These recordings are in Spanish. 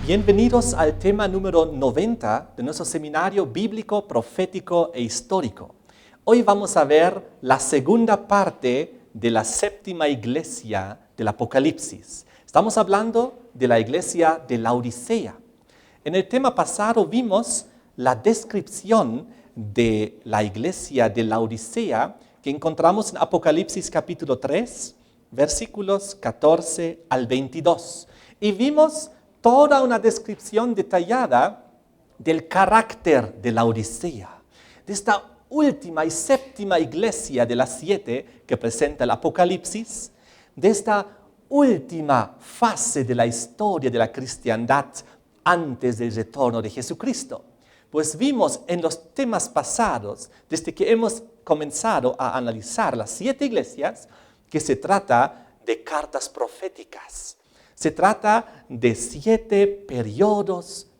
Bienvenidos al tema número 90 de nuestro seminario bíblico, profético e histórico. Hoy vamos a ver la segunda parte de la séptima iglesia del Apocalipsis. Estamos hablando de la iglesia de Laodicea. En el tema pasado vimos la descripción de la iglesia de Laodicea que encontramos en Apocalipsis capítulo 3, versículos 14 al 22. Y vimos toda una descripción detallada del carácter de Laodicea, de esta última y séptima iglesia de las 7 que presenta el Apocalipsis, de esta última fase de la historia de la cristiandad antes del retorno de Jesucristo. Pues vimos en los temas pasados, desde que hemos comenzado a analizar las 7 iglesias, que se trata de cartas proféticas. Se trata de 7 periodos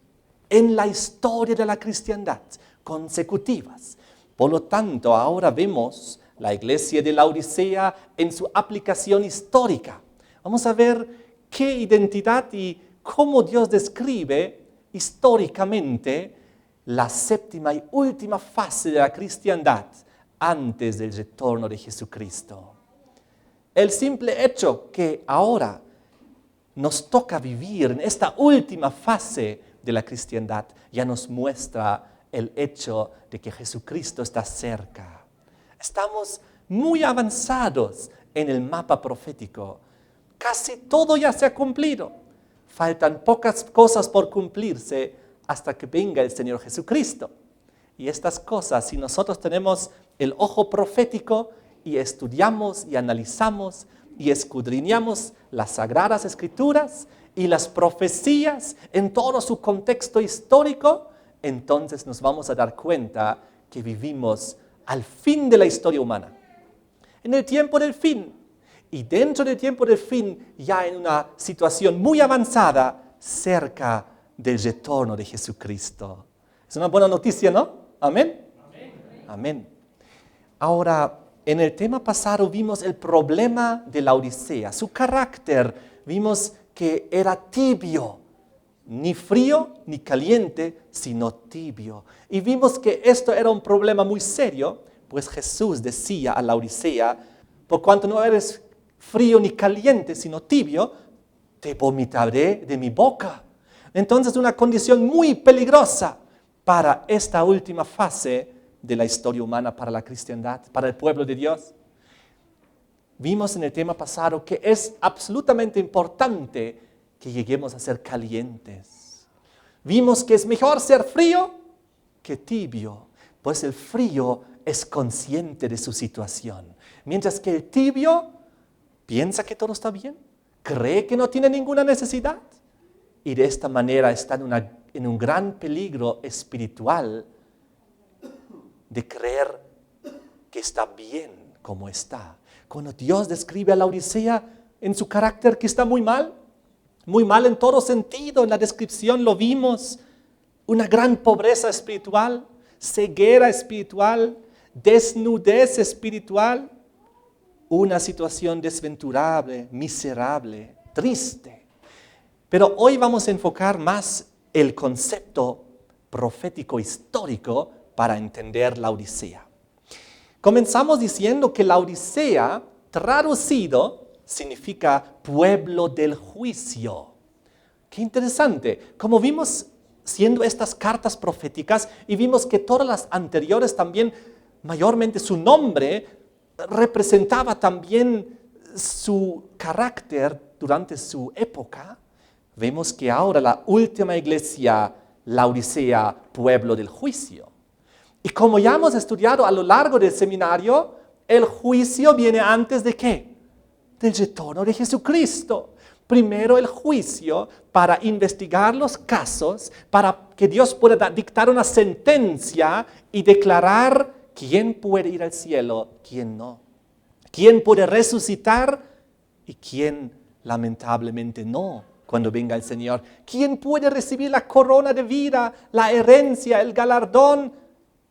en la historia de la cristiandad, consecutivas. Por lo tanto, ahora vemos la iglesia de Laodicea en su aplicación histórica. Vamos a ver qué identidad y cómo Dios describe históricamente la séptima y última fase de la cristiandad antes del retorno de Jesucristo. El simple hecho que ahora nos toca vivir en esta última fase de la cristiandad ya nos muestra el hecho de que Jesucristo está cerca. Estamos muy avanzados en el mapa profético. Casi todo ya se ha cumplido. Faltan pocas cosas por cumplirse hasta que venga el Señor Jesucristo. Y estas cosas, si nosotros tenemos el ojo profético y estudiamos y analizamos y escudriñamos las Sagradas Escrituras y las profecías en todo su contexto histórico, entonces nos vamos a dar cuenta que vivimos al fin de la historia humana, en el tiempo del fin, y dentro del tiempo del fin ya en una situación muy avanzada cerca del retorno de Jesucristo. Es una buena noticia, ¿no? ¿Amén? Amén. Amén. Ahora, en el tema pasado vimos el problema de Laodicea, su carácter. Vimos que era tibio, ni frío ni caliente, sino tibio. Y vimos que esto era un problema muy serio, pues Jesús decía a Laodicea, por cuanto no eres frío ni caliente, sino tibio, te vomitaré de mi boca. Entonces, una condición muy peligrosa para esta última fase de la historia humana, para la cristiandad, para el pueblo de Dios. Vimos en el tema pasado que es absolutamente importante que lleguemos a ser calientes. Vimos que es mejor ser frío que tibio, pues el frío es consciente de su situación, mientras que el tibio piensa que todo está bien, cree que no tiene ninguna necesidad y de esta manera está en un gran peligro espiritual de creer que está bien como está. Cuando Dios describe a Laodicea en su carácter que está muy mal en todo sentido, en la descripción lo vimos, una gran pobreza espiritual, ceguera espiritual, desnudez espiritual, una situación desventurable, miserable, triste. Pero hoy vamos a enfocar más el concepto profético histórico para entender Laodicea. Comenzamos diciendo que Laodicea, traducido, significa pueblo del juicio. Qué interesante. Como vimos siendo estas cartas proféticas y vimos que todas las anteriores también, mayormente su nombre, representaba también su carácter durante su época, vemos que ahora la última iglesia, Laodicea, pueblo del juicio. Y como ya hemos estudiado a lo largo del seminario, el juicio viene antes ¿de qué? Del retorno de Jesucristo. Primero el juicio para investigar los casos, para que Dios pueda dictar una sentencia y declarar quién puede ir al cielo, quién no. Quién puede resucitar y quién lamentablemente no cuando venga el Señor. Quién puede recibir la corona de vida, la herencia, el galardón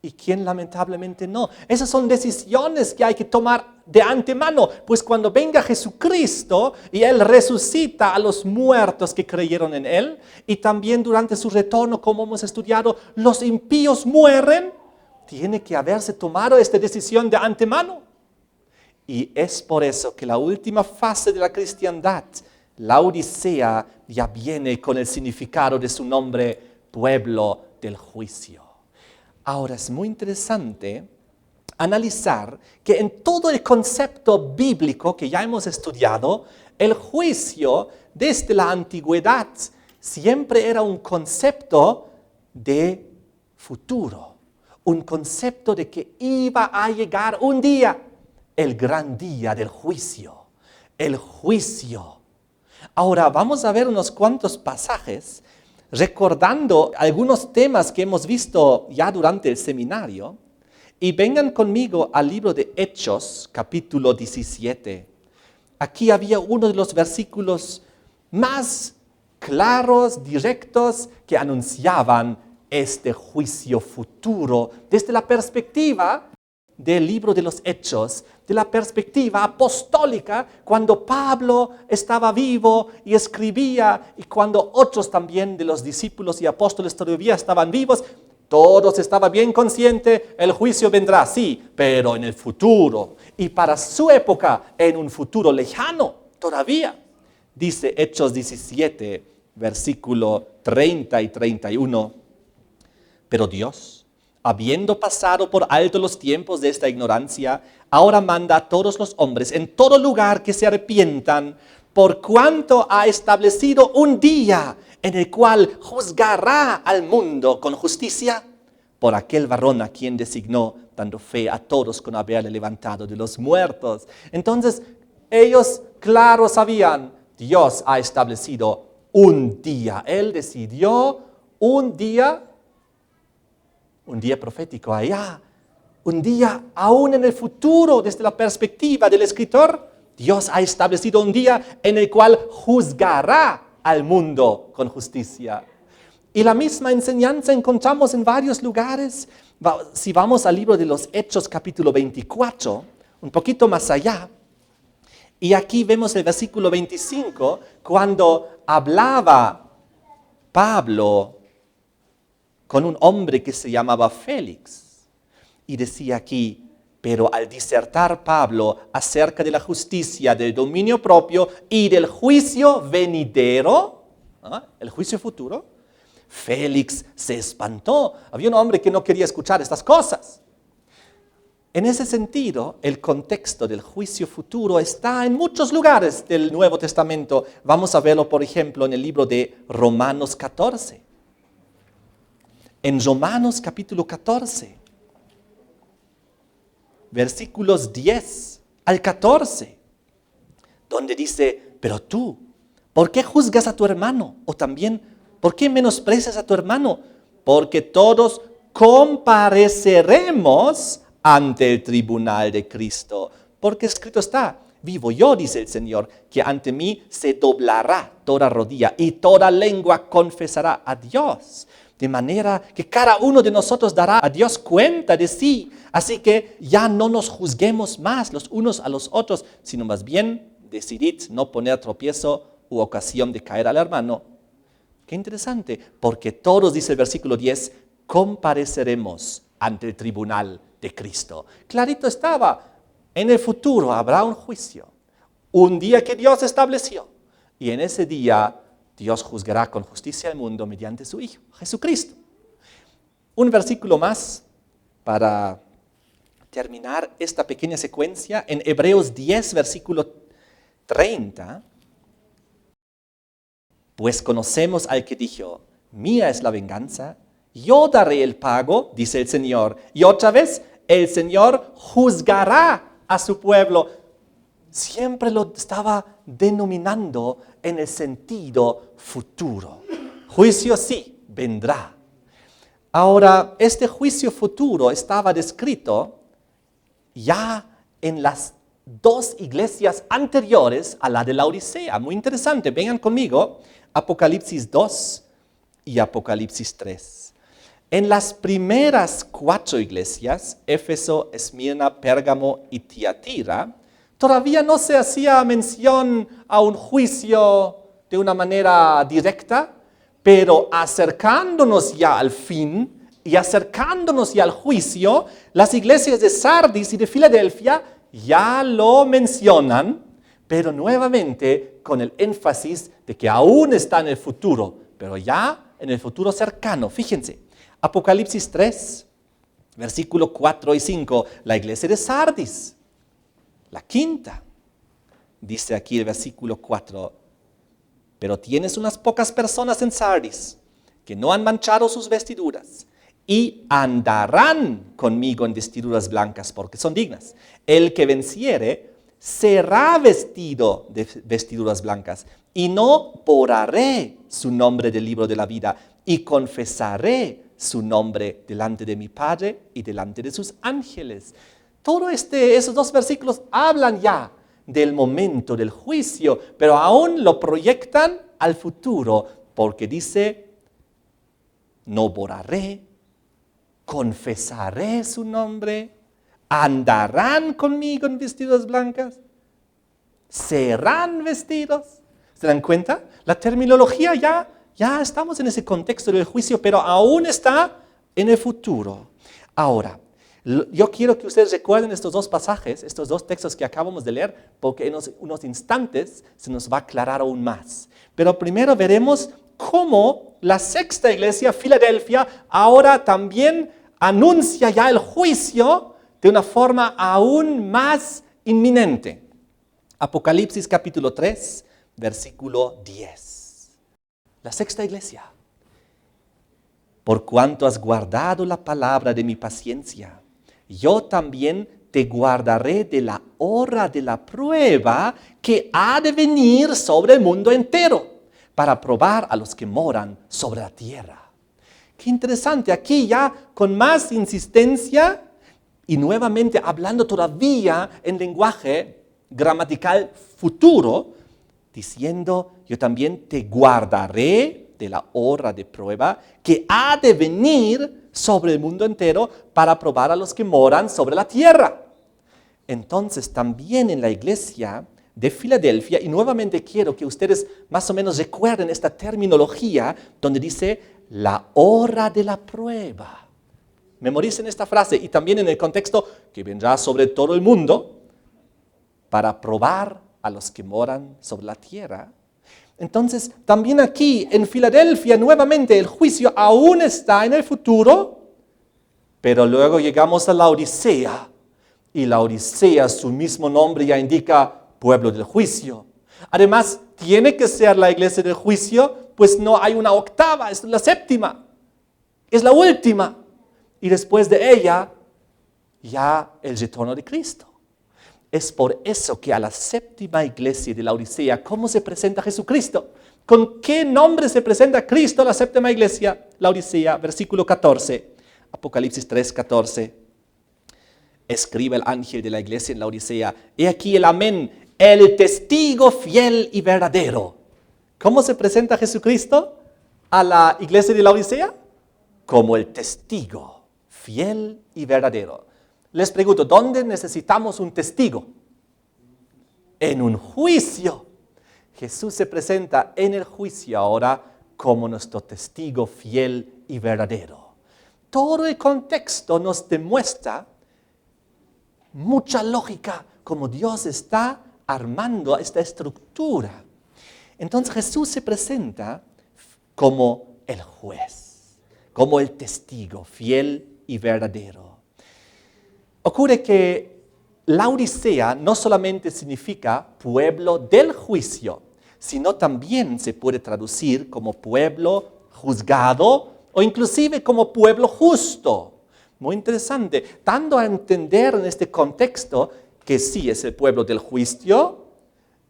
y quién lamentablemente no. Esas son decisiones que hay que tomar de antemano, pues cuando venga Jesucristo y Él resucita a los muertos que creyeron en Él, y también durante su retorno, como hemos estudiado, los impíos mueren, tiene que haberse tomado esta decisión de antemano. Y es por eso que la última fase de la cristiandad, la Odisea, ya viene con el significado de su nombre, pueblo del juicio. Ahora es muy interesante analizar que en todo el concepto bíblico que ya hemos estudiado, el juicio desde la antigüedad siempre era un concepto de futuro, un concepto de que iba a llegar un día, el gran día del juicio, el juicio. Ahora vamos a ver unos cuantos pasajes recordando algunos temas que hemos visto ya durante el seminario, y vengan conmigo al libro de Hechos, capítulo 17. Aquí había uno de los versículos más claros, directos, que anunciaban este juicio futuro desde la perspectiva del libro de los Hechos, de la perspectiva apostólica, cuando Pablo estaba vivo y escribía, y cuando otros también de los discípulos y apóstoles todavía estaban vivos. Todos estaban bien conscientes, el juicio vendrá, sí, pero en el futuro, y para su época, en un futuro lejano todavía. Dice Hechos 17, versículo 30 y 31, pero Dios, habiendo pasado por alto los tiempos de esta ignorancia, ahora manda a todos los hombres en todo lugar que se arrepientan, por cuanto ha establecido un día en el cual juzgará al mundo con justicia por aquel varón a quien designó, dando fe a todos con haberle levantado de los muertos. Entonces, ellos, claro, sabían, Dios ha establecido un día. Él decidió un día profético allá, un día aún en el futuro, desde la perspectiva del escritor. Dios ha establecido un día en el cual juzgará al mundo con justicia. Y la misma enseñanza encontramos en varios lugares. Si vamos al libro de los Hechos, capítulo 24, un poquito más allá, y aquí vemos el versículo 25, cuando hablaba Pablo con un hombre que se llamaba Félix, y decía aquí, pero al disertar Pablo acerca de la justicia, del dominio propio y del juicio venidero, el juicio futuro, Félix se espantó. Había un hombre que no quería escuchar estas cosas. En ese sentido, el contexto del juicio futuro está en muchos lugares del Nuevo Testamento. Vamos a verlo, por ejemplo, en el libro de Romanos 14. En Romanos capítulo 14, versículos 10 al 14, donde dice, pero tú, ¿por qué juzgas a tu hermano? O también, ¿por qué menosprecias a tu hermano? Porque todos compareceremos ante el tribunal de Cristo. Porque escrito está, vivo yo, dice el Señor, que ante mí se doblará toda rodilla y toda lengua confesará a Dios. De manera que cada uno de nosotros dará a Dios cuenta de sí. Así que ya no nos juzguemos más los unos a los otros, sino más bien decidid no poner tropiezo u ocasión de caer al hermano. Qué interesante, porque todos, dice el versículo 10, compareceremos ante el tribunal de Cristo. Clarito estaba, en el futuro habrá un juicio, un día que Dios estableció, y en ese día Dios juzgará con justicia al mundo mediante su Hijo, Jesucristo. Un versículo más para terminar esta pequeña secuencia. En Hebreos 10, versículo 30, pues conocemos al que dijo, mía es la venganza, yo daré el pago, dice el Señor. Y otra vez, el Señor juzgará a su pueblo. Siempre lo estaba denominando en el sentido futuro. Juicio sí, vendrá. Ahora, este juicio futuro estaba descrito ya en las dos iglesias anteriores a la de la Odisea. Muy interesante, vengan conmigo, Apocalipsis 2 y Apocalipsis 3. En las primeras 4 iglesias, Éfeso, Esmirna, Pérgamo y Tiatira, todavía no se hacía mención a un juicio de una manera directa, pero acercándonos ya al fin y acercándonos ya al juicio, las iglesias de Sardis y de Filadelfia ya lo mencionan, pero nuevamente con el énfasis de que aún está en el futuro, pero ya en el futuro cercano. Fíjense, Apocalipsis 3, versículo 4 y 5, la iglesia de Sardis, la quinta, dice aquí el versículo 4, pero tienes unas pocas personas en Sardis que no han manchado sus vestiduras y andarán conmigo en vestiduras blancas porque son dignas. El que venciere será vestido de vestiduras blancas y no borraré su nombre del libro de la vida y confesaré su nombre delante de mi Padre y delante de sus ángeles. Esos 2 versículos hablan ya del momento del juicio, pero aún lo proyectan al futuro, porque dice, no borraré, confesaré su nombre, andarán conmigo en vestiduras blancas, serán vestidos. ¿Se dan cuenta? La terminología ya estamos en ese contexto del juicio, pero aún está en el futuro. Ahora, yo quiero que ustedes recuerden estos 2 pasajes, estos 2 textos que acabamos de leer, porque en unos instantes se nos va a aclarar aún más. Pero primero veremos cómo la sexta iglesia, Filadelfia, ahora también anuncia ya el juicio de una forma aún más inminente. Apocalipsis capítulo 3, versículo 10. La sexta iglesia. Por cuanto has guardado la palabra de mi paciencia, yo también te guardaré de la hora de la prueba que ha de venir sobre el mundo entero, para probar a los que moran sobre la tierra. Qué interesante, aquí ya con más insistencia y nuevamente hablando todavía en lenguaje gramatical futuro, diciendo, yo también te guardaré de la hora de prueba que ha de venir sobre el mundo entero para probar a los que moran sobre la tierra. Entonces también en la iglesia de Filadelfia, y nuevamente quiero que ustedes más o menos recuerden esta terminología donde dice la hora de la prueba. Memoricen esta frase y también en el contexto que vendrá sobre todo el mundo para probar a los que moran sobre la tierra. Entonces, también aquí en Filadelfia, nuevamente el juicio aún está en el futuro, pero luego llegamos a la Odisea, y la Odisea, su mismo nombre ya indica pueblo del juicio. Además, tiene que ser la iglesia del juicio, pues no hay una octava, es la séptima, es la última, y después de ella, ya el retorno de Cristo. Es por eso que a la séptima iglesia de la Odisea, ¿cómo se presenta Jesucristo? ¿Con qué nombre se presenta Cristo a la séptima iglesia? La Odisea, versículo 14, Apocalipsis 3, 14. Escribe el ángel de la iglesia en la Odisea, he aquí el amén, el testigo fiel y verdadero. ¿Cómo se presenta Jesucristo a la iglesia de la Odisea? Como el testigo fiel y verdadero. Les pregunto, ¿dónde necesitamos un testigo? En un juicio. Jesús se presenta en el juicio ahora como nuestro testigo fiel y verdadero. Todo el contexto nos demuestra mucha lógica, como Dios está armando esta estructura. Entonces Jesús se presenta como el juez, como el testigo fiel y verdadero. Ocurre que la Odisea no solamente significa pueblo del juicio, sino también se puede traducir como pueblo juzgado o inclusive como pueblo justo. Muy interesante, dando a entender en este contexto que sí es el pueblo del juicio,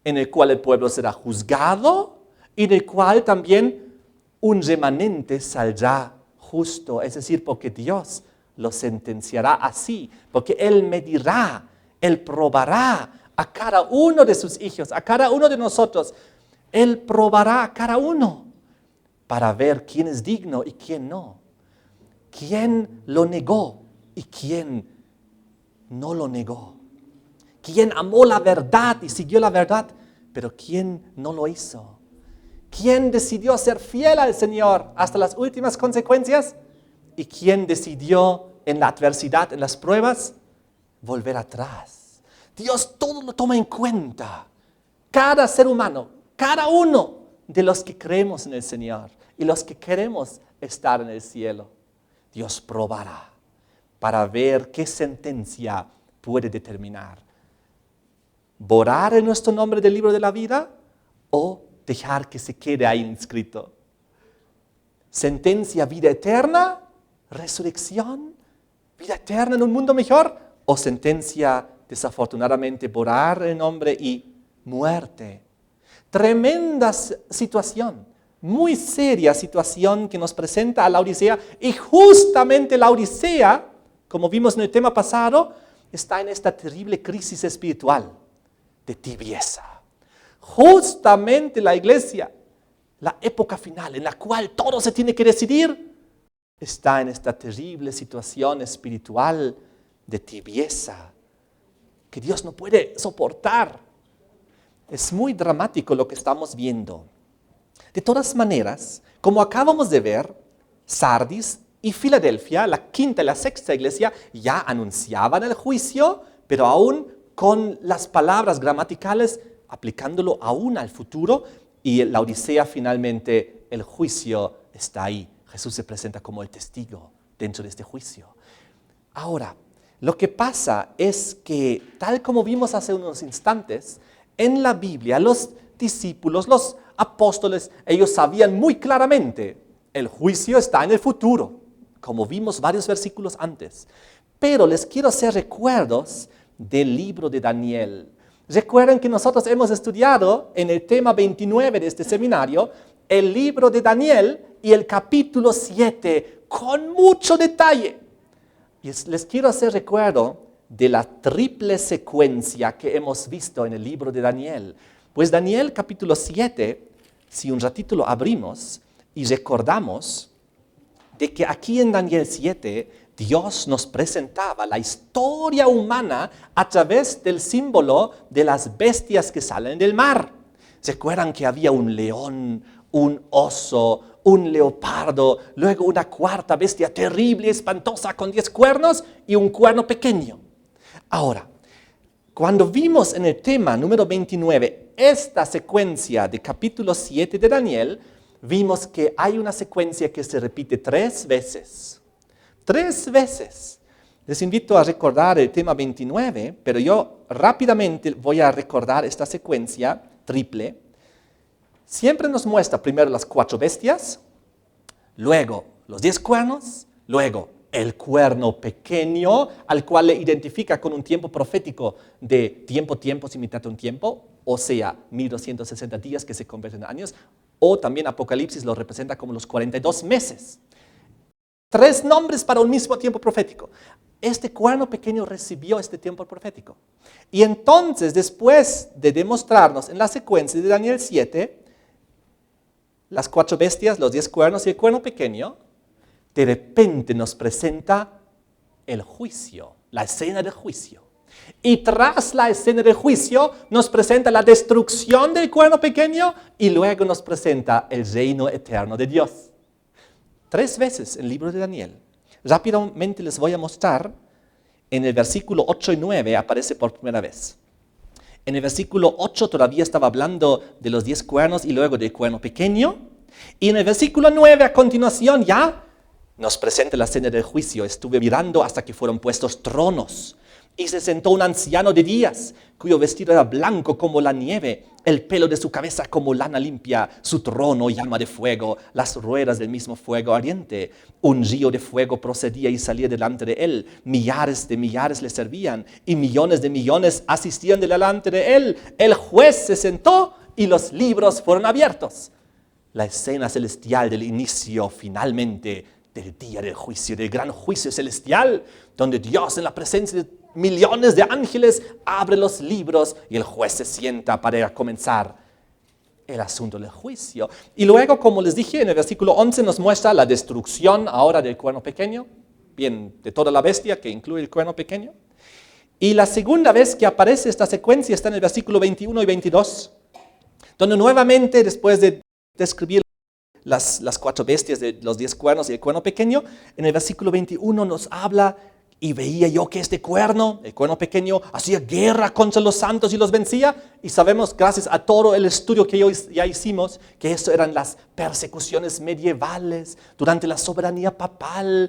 en el cual el pueblo será juzgado y en el cual también un remanente saldrá justo, es decir, porque Dios lo sentenciará así, porque Él medirá, Él probará a cada uno de sus hijos, a cada uno de nosotros. Él probará a cada uno para ver quién es digno y quién no. ¿Quién lo negó y quién no lo negó? ¿Quién amó la verdad y siguió la verdad, pero quién no lo hizo? ¿Quién decidió ser fiel al Señor hasta las últimas consecuencias? ¿Y quién decidió en la adversidad, en las pruebas, volver atrás? Dios todo lo toma en cuenta. Cada ser humano, cada uno de los que creemos en el Señor y los que queremos estar en el cielo, Dios probará para ver qué sentencia puede determinar. ¿Borrar en nuestro nombre del libro de la vida o dejar que se quede ahí inscrito? ¿Sentencia vida eterna, resurrección, vida eterna en un mundo mejor? ¿O sentencia desafortunadamente borrar el nombre y muerte? Tremenda situación, muy seria situación que nos presenta a la Odisea, y justamente la Odisea, como vimos en el tema pasado, está en esta terrible crisis espiritual de tibieza. Justamente la iglesia, la época final en la cual todo se tiene que decidir, está en esta terrible situación espiritual de tibieza que Dios no puede soportar. Es muy dramático lo que estamos viendo. De todas maneras, como acabamos de ver, Sardis y Filadelfia, la quinta y la sexta iglesia, ya anunciaban el juicio, pero aún con las palabras gramaticales, aplicándolo aún al futuro, y la Odisea finalmente, el juicio está ahí. Jesús se presenta como el testigo dentro de este juicio. Ahora, lo que pasa es que, tal como vimos hace unos instantes, en la Biblia los discípulos, los apóstoles, ellos sabían muy claramente, el juicio está en el futuro, como vimos varios versículos antes. Pero les quiero hacer recuerdos del libro de Daniel. Recuerden que nosotros hemos estudiado en el tema 29 de este seminario el libro de Daniel y el capítulo 7 con mucho detalle. Y les quiero hacer recuerdo de la triple secuencia que hemos visto en el libro de Daniel. Pues Daniel capítulo 7, si un ratito lo abrimos y recordamos de que aquí en Daniel 7 Dios nos presentaba la historia humana a través del símbolo de las bestias que salen del mar. ¿Recuerdan que había un león, un oso, un leopardo, luego una cuarta bestia terrible, espantosa, con 10 cuernos y un cuerno pequeño? Ahora, cuando vimos en el tema número 29 esta secuencia de capítulo 7 de Daniel, vimos que hay una secuencia que se repite 3 veces. 3 veces. Les invito a recordar el tema 29, pero yo rápidamente voy a recordar esta secuencia triple. Siempre nos muestra primero las 4 bestias, luego los 10 cuernos, luego el cuerno pequeño, al cual le identifica con un tiempo profético de tiempo, sin mitad de un tiempo, o sea, 1260 días que se convierten en años, o también Apocalipsis lo representa como los 42 meses. 3 nombres para un mismo tiempo profético. Este cuerno pequeño recibió este tiempo profético. Y entonces, después de demostrarnos en la secuencia de Daniel 7, las 4 bestias, los 10 cuernos y el cuerno pequeño, de repente nos presenta el juicio, la escena del juicio. Y tras la escena del juicio nos presenta la destrucción del cuerno pequeño y luego nos presenta el reino eterno de Dios. 3 veces en el libro de Daniel. Rápidamente les voy a mostrar. En el versículo 8 y 9 aparece por primera vez. En el versículo 8 todavía estaba hablando de los 10 cuernos y luego del cuerno pequeño. Y en el versículo 9 a continuación ya nos presenta la escena del juicio. Estuve mirando hasta que fueron puestos tronos. Y se sentó un anciano de días, cuyo vestido era blanco como la nieve, el pelo de su cabeza como lana limpia, su trono llama de fuego, las ruedas del mismo fuego ardiente. Un río de fuego procedía y salía delante de él. Millares de millares le servían y millones de millones asistían delante de él. El juez se sentó y los libros fueron abiertos. La escena celestial del inicio finalmente del día del juicio, del gran juicio celestial, donde Dios en la presencia de millones de ángeles abre los libros y el juez se sienta para comenzar el asunto del juicio. Y luego, como les dije, en el versículo 11 nos muestra la destrucción ahora del cuerno pequeño, bien, de toda la bestia que incluye el cuerno pequeño. Y la segunda vez que aparece esta secuencia está en el versículo 21 y 22, donde nuevamente, después de describir las 4 bestias de los 10 cuernos y el cuerno pequeño, en el versículo 21 nos habla: y veía yo que este cuerno, el cuerno pequeño, hacía guerra contra los santos y los vencía. Y sabemos, gracias a todo el estudio que ya hicimos, que eso eran las persecuciones medievales durante la soberanía papal.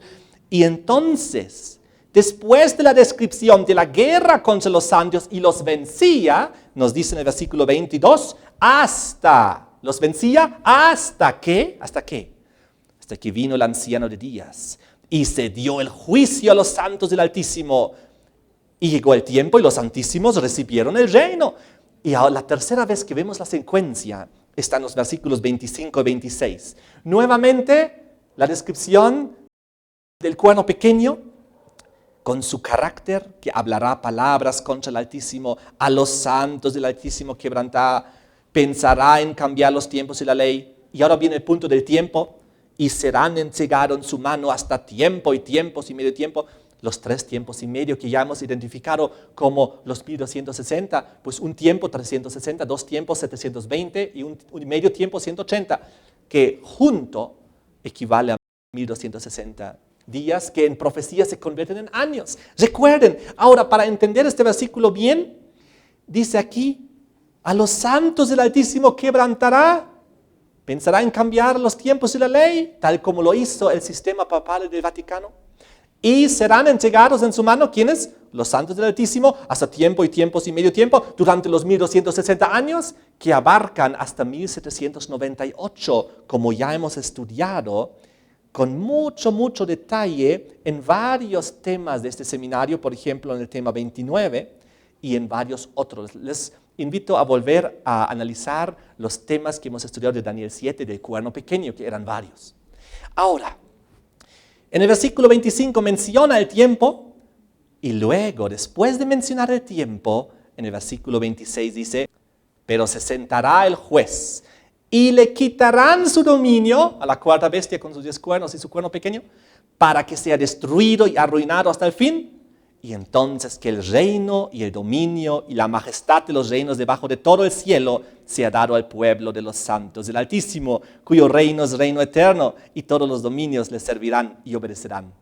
Y entonces, después de la descripción de la guerra contra los santos y los vencía, nos dice en el versículo 22, los vencía ¿hasta qué? ¿Hasta qué? Hasta que vino el anciano de días y se dio el juicio a los santos del Altísimo. Y llegó el tiempo y los santísimos recibieron el reino. Y ahora la tercera vez que vemos la secuencia está en los versículos 25 y 26. Nuevamente, la descripción del cuerno pequeño, con su carácter, que hablará palabras contra el Altísimo, a los santos del Altísimo quebrantará, pensará en cambiar los tiempos y la ley. Y ahora viene el punto del tiempo. Y serán entregados en su mano hasta tiempo y tiempos y medio tiempo, los 3 tiempos y medio que ya hemos identificado como los 1260, pues un tiempo 360, 2 tiempos 720 y un medio tiempo 180, que junto equivale a 1260 días que en profecía se convierten en años. Recuerden, ahora para entender este versículo bien, dice aquí, a los santos del Altísimo quebrantará. Pensará en cambiar los tiempos y la ley, tal como lo hizo el sistema papal del Vaticano. Y serán entregados en su mano, ¿quiénes? Los santos del Altísimo, hasta tiempo y tiempos y medio tiempo, durante los 1260 años, que abarcan hasta 1798, como ya hemos estudiado, con mucho detalle en varios temas de este seminario, por ejemplo, en el tema 29 y en varios otros. Les invito a volver a analizar los temas que hemos estudiado de Daniel 7, del cuerno pequeño, que eran varios. Ahora, en el versículo 25 menciona el tiempo, y luego, después de mencionar el tiempo, en el versículo 26 dice, pero se sentará el juez, y le quitarán su dominio a la cuarta bestia con sus 10 cuernos y su cuerno pequeño, para que sea destruido y arruinado hasta el fin. Y entonces que el reino y el dominio y la majestad de los reinos debajo de todo el cielo sea dado al pueblo de los santos del Altísimo, cuyo reino es reino eterno, y todos los dominios le servirán y obedecerán.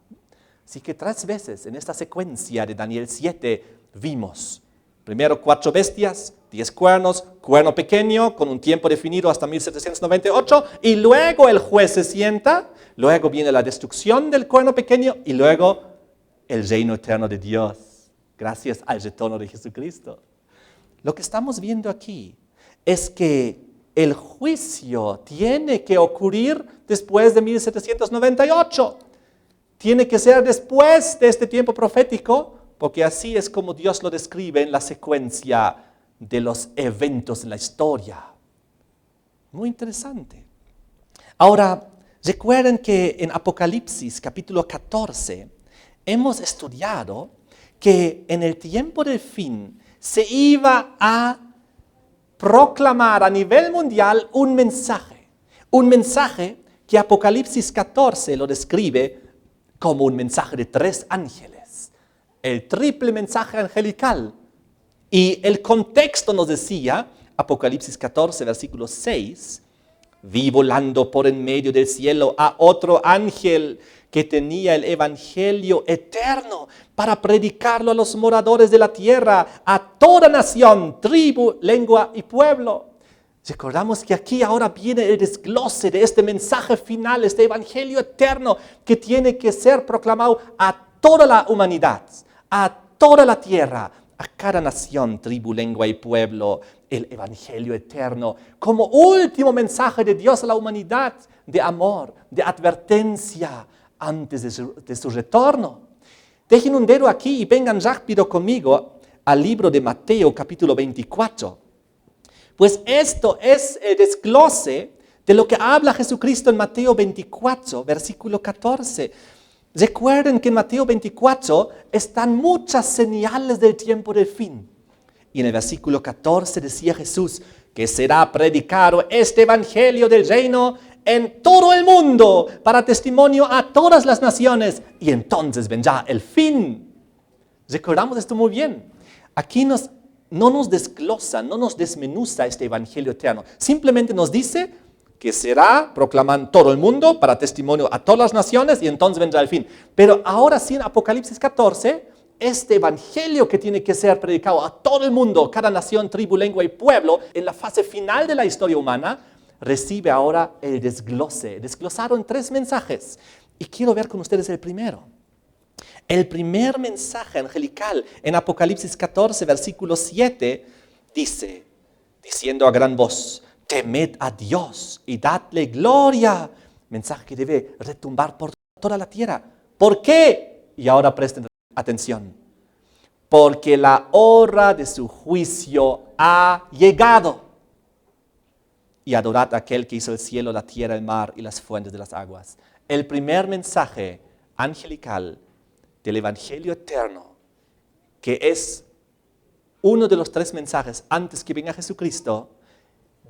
Así que 3 veces en esta secuencia de Daniel 7 vimos, primero 4 bestias, 10 cuernos, cuerno pequeño con un tiempo definido hasta 1798, y luego el juez se sienta, luego viene la destrucción del cuerno pequeño, y luego el reino eterno de Dios, gracias al retorno de Jesucristo. Lo que estamos viendo aquí es que el juicio tiene que ocurrir después de 1798. Tiene que ser después de este tiempo profético, porque así es como Dios lo describe en la secuencia de los eventos en la historia. Muy interesante. Ahora, recuerden que en Apocalipsis capítulo 14, hemos estudiado que en el tiempo del fin se iba a proclamar a nivel mundial un mensaje que Apocalipsis 14 lo describe como un mensaje de 3 ángeles, el triple mensaje angelical. Y el contexto nos decía, Apocalipsis 14, versículo 6, vi volando por en medio del cielo a otro ángel que tenía el evangelio eterno para predicarlo a los moradores de la tierra, a toda nación, tribu, lengua y pueblo. Recordamos que aquí ahora viene el desglose de este mensaje final, este evangelio eterno que tiene que ser proclamado a toda la humanidad, a toda la tierra, a cada nación, tribu, lengua y pueblo, el evangelio eterno, como último mensaje de Dios a la humanidad, de amor, de advertencia, antes de su retorno. Dejen un dedo aquí y vengan rápido conmigo al libro de Mateo capítulo 24. Pues esto es el desglose de lo que habla Jesucristo en Mateo 24, versículo 14. Recuerden que en Mateo 24 están muchas señales del tiempo del fin. Y en el versículo 14 decía Jesús que será predicado este evangelio del reino en todo el mundo para testimonio a todas las naciones y entonces vendrá el fin. Recordamos esto muy bien. Aquí no nos desglosa, no nos desmenuza este evangelio eterno. Simplemente nos dice que será proclamado en todo el mundo para testimonio a todas las naciones y entonces vendrá el fin. Pero ahora sí en Apocalipsis 14, este evangelio que tiene que ser predicado a todo el mundo, cada nación, tribu, lengua y pueblo, en la fase final de la historia humana, recibe ahora el desglose, desglosado en 3 mensajes. Y quiero ver con ustedes el primero. El primer mensaje angelical en Apocalipsis 14, versículo 7, dice, diciendo a gran voz, temed a Dios y dadle gloria. Mensaje que debe retumbar por toda la tierra. ¿Por qué? Y ahora presten atención. Porque la hora de su juicio ha llegado. Y adorad a aquel que hizo el cielo, la tierra, el mar y las fuentes de las aguas. El primer mensaje angelical del Evangelio eterno, que es uno de los 3 mensajes antes que venga Jesucristo,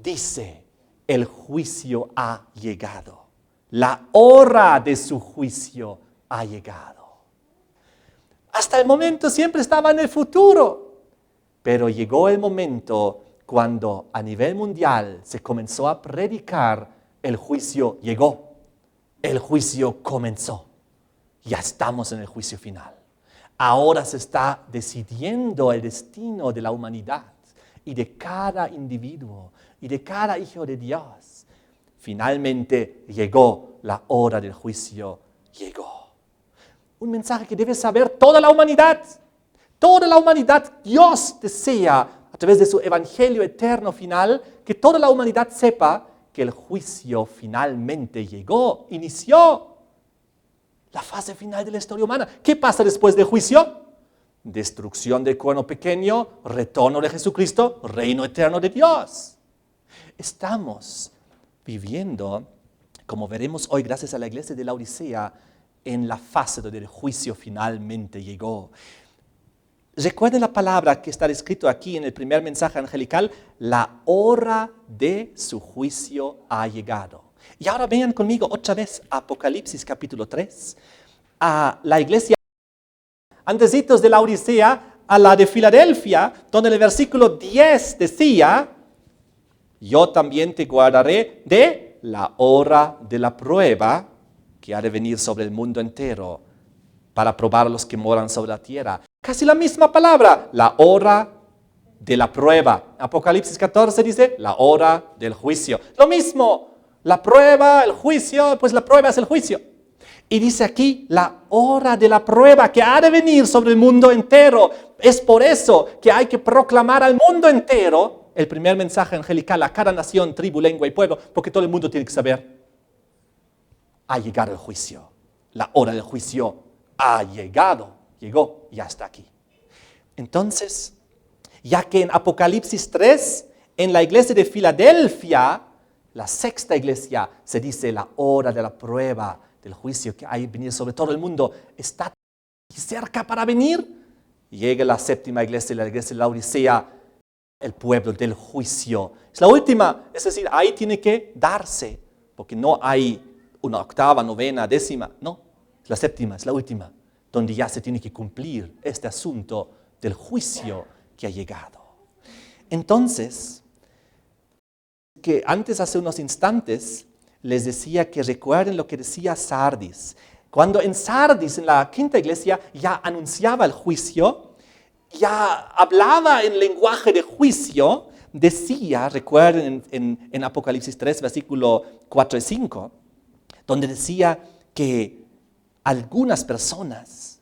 dice, el juicio ha llegado. La hora de su juicio ha llegado. Hasta el momento siempre estaba en el futuro, pero llegó el momento cuando a nivel mundial se comenzó a predicar, el juicio llegó, el juicio comenzó. Ya estamos en el juicio final. Ahora se está decidiendo el destino de la humanidad y de cada individuo y de cada hijo de Dios. Finalmente llegó la hora del juicio, llegó. Un mensaje que debe saber toda la humanidad. Toda la humanidad, Dios desea, a través de su evangelio eterno final, que toda la humanidad sepa que el juicio finalmente llegó, inició. La fase final de la historia humana. ¿Qué pasa después del juicio? Destrucción del cuerno pequeño, retorno de Jesucristo, reino eterno de Dios. Estamos viviendo, como veremos hoy gracias a la iglesia de la Odisea, en la fase donde el juicio finalmente llegó. Recuerden la palabra que está escrito aquí en el primer mensaje angelical, la hora de su juicio ha llegado. Y ahora vean conmigo otra vez Apocalipsis capítulo 3, a la iglesia, antecitos de la Odisea, a la de Filadelfia, donde en el versículo 10 decía, yo también te guardaré de la hora de la prueba que ha de venir sobre el mundo entero para probar a los que moran sobre la tierra. Casi la misma palabra, la hora de la prueba. Apocalipsis 14 dice, la hora del juicio. Lo mismo, la prueba, el juicio, pues la prueba es el juicio. Y dice aquí, la hora de la prueba que ha de venir sobre el mundo entero. Es por eso que hay que proclamar al mundo entero el primer mensaje angelical a cada nación, tribu, lengua y pueblo, porque todo el mundo tiene que saber. Ha llegado el juicio. La hora del juicio ha llegado. Llegó, ya está aquí. Entonces, ya que en Apocalipsis 3, en la iglesia de Filadelfia, la sexta iglesia, se dice la hora de la prueba, del juicio que hay que venir sobre todo el mundo, está cerca para venir. Llega la séptima iglesia, la iglesia de la Odisea, el pueblo del juicio. Es la última, es decir, ahí tiene que darse, porque no hay una octava, novena, décima, no, es la séptima, es la última, donde ya se tiene que cumplir este asunto del juicio que ha llegado. Entonces, que antes, hace unos instantes, les decía que recuerden lo que decía Sardis. Cuando en Sardis, en la quinta iglesia, ya anunciaba el juicio, ya hablaba en lenguaje de juicio, decía, recuerden en Apocalipsis 3, versículo 4 y 5, donde decía que algunas personas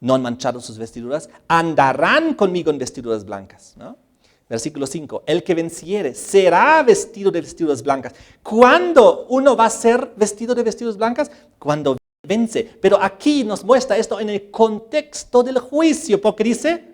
no han manchado sus vestiduras, andarán conmigo en vestiduras blancas, ¿no? Versículo 5, el que venciere será vestido de vestiduras blancas. ¿Cuándo uno va a ser vestido de vestiduras blancas? Cuando vence. Pero aquí nos muestra esto en el contexto del juicio, porque dice,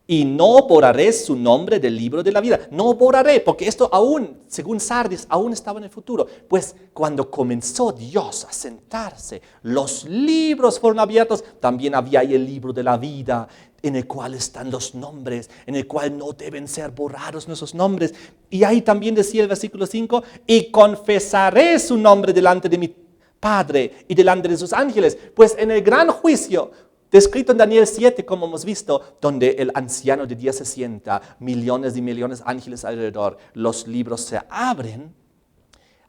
y no borraré su nombre del libro de la vida. No borraré, porque esto aún, según Sardis, aún estaba en el futuro. Pues cuando comenzó Dios a sentarse, los libros fueron abiertos. También había ahí el libro de la vida, en el cual están los nombres, en el cual no deben ser borrados nuestros nombres. Y ahí también decía el versículo 5, y confesaré su nombre delante de mi Padre y delante de sus ángeles. Pues en el gran juicio, descrito en Daniel 7, como hemos visto, donde el anciano de Dios se sienta, millones y millones de ángeles alrededor, los libros se abren,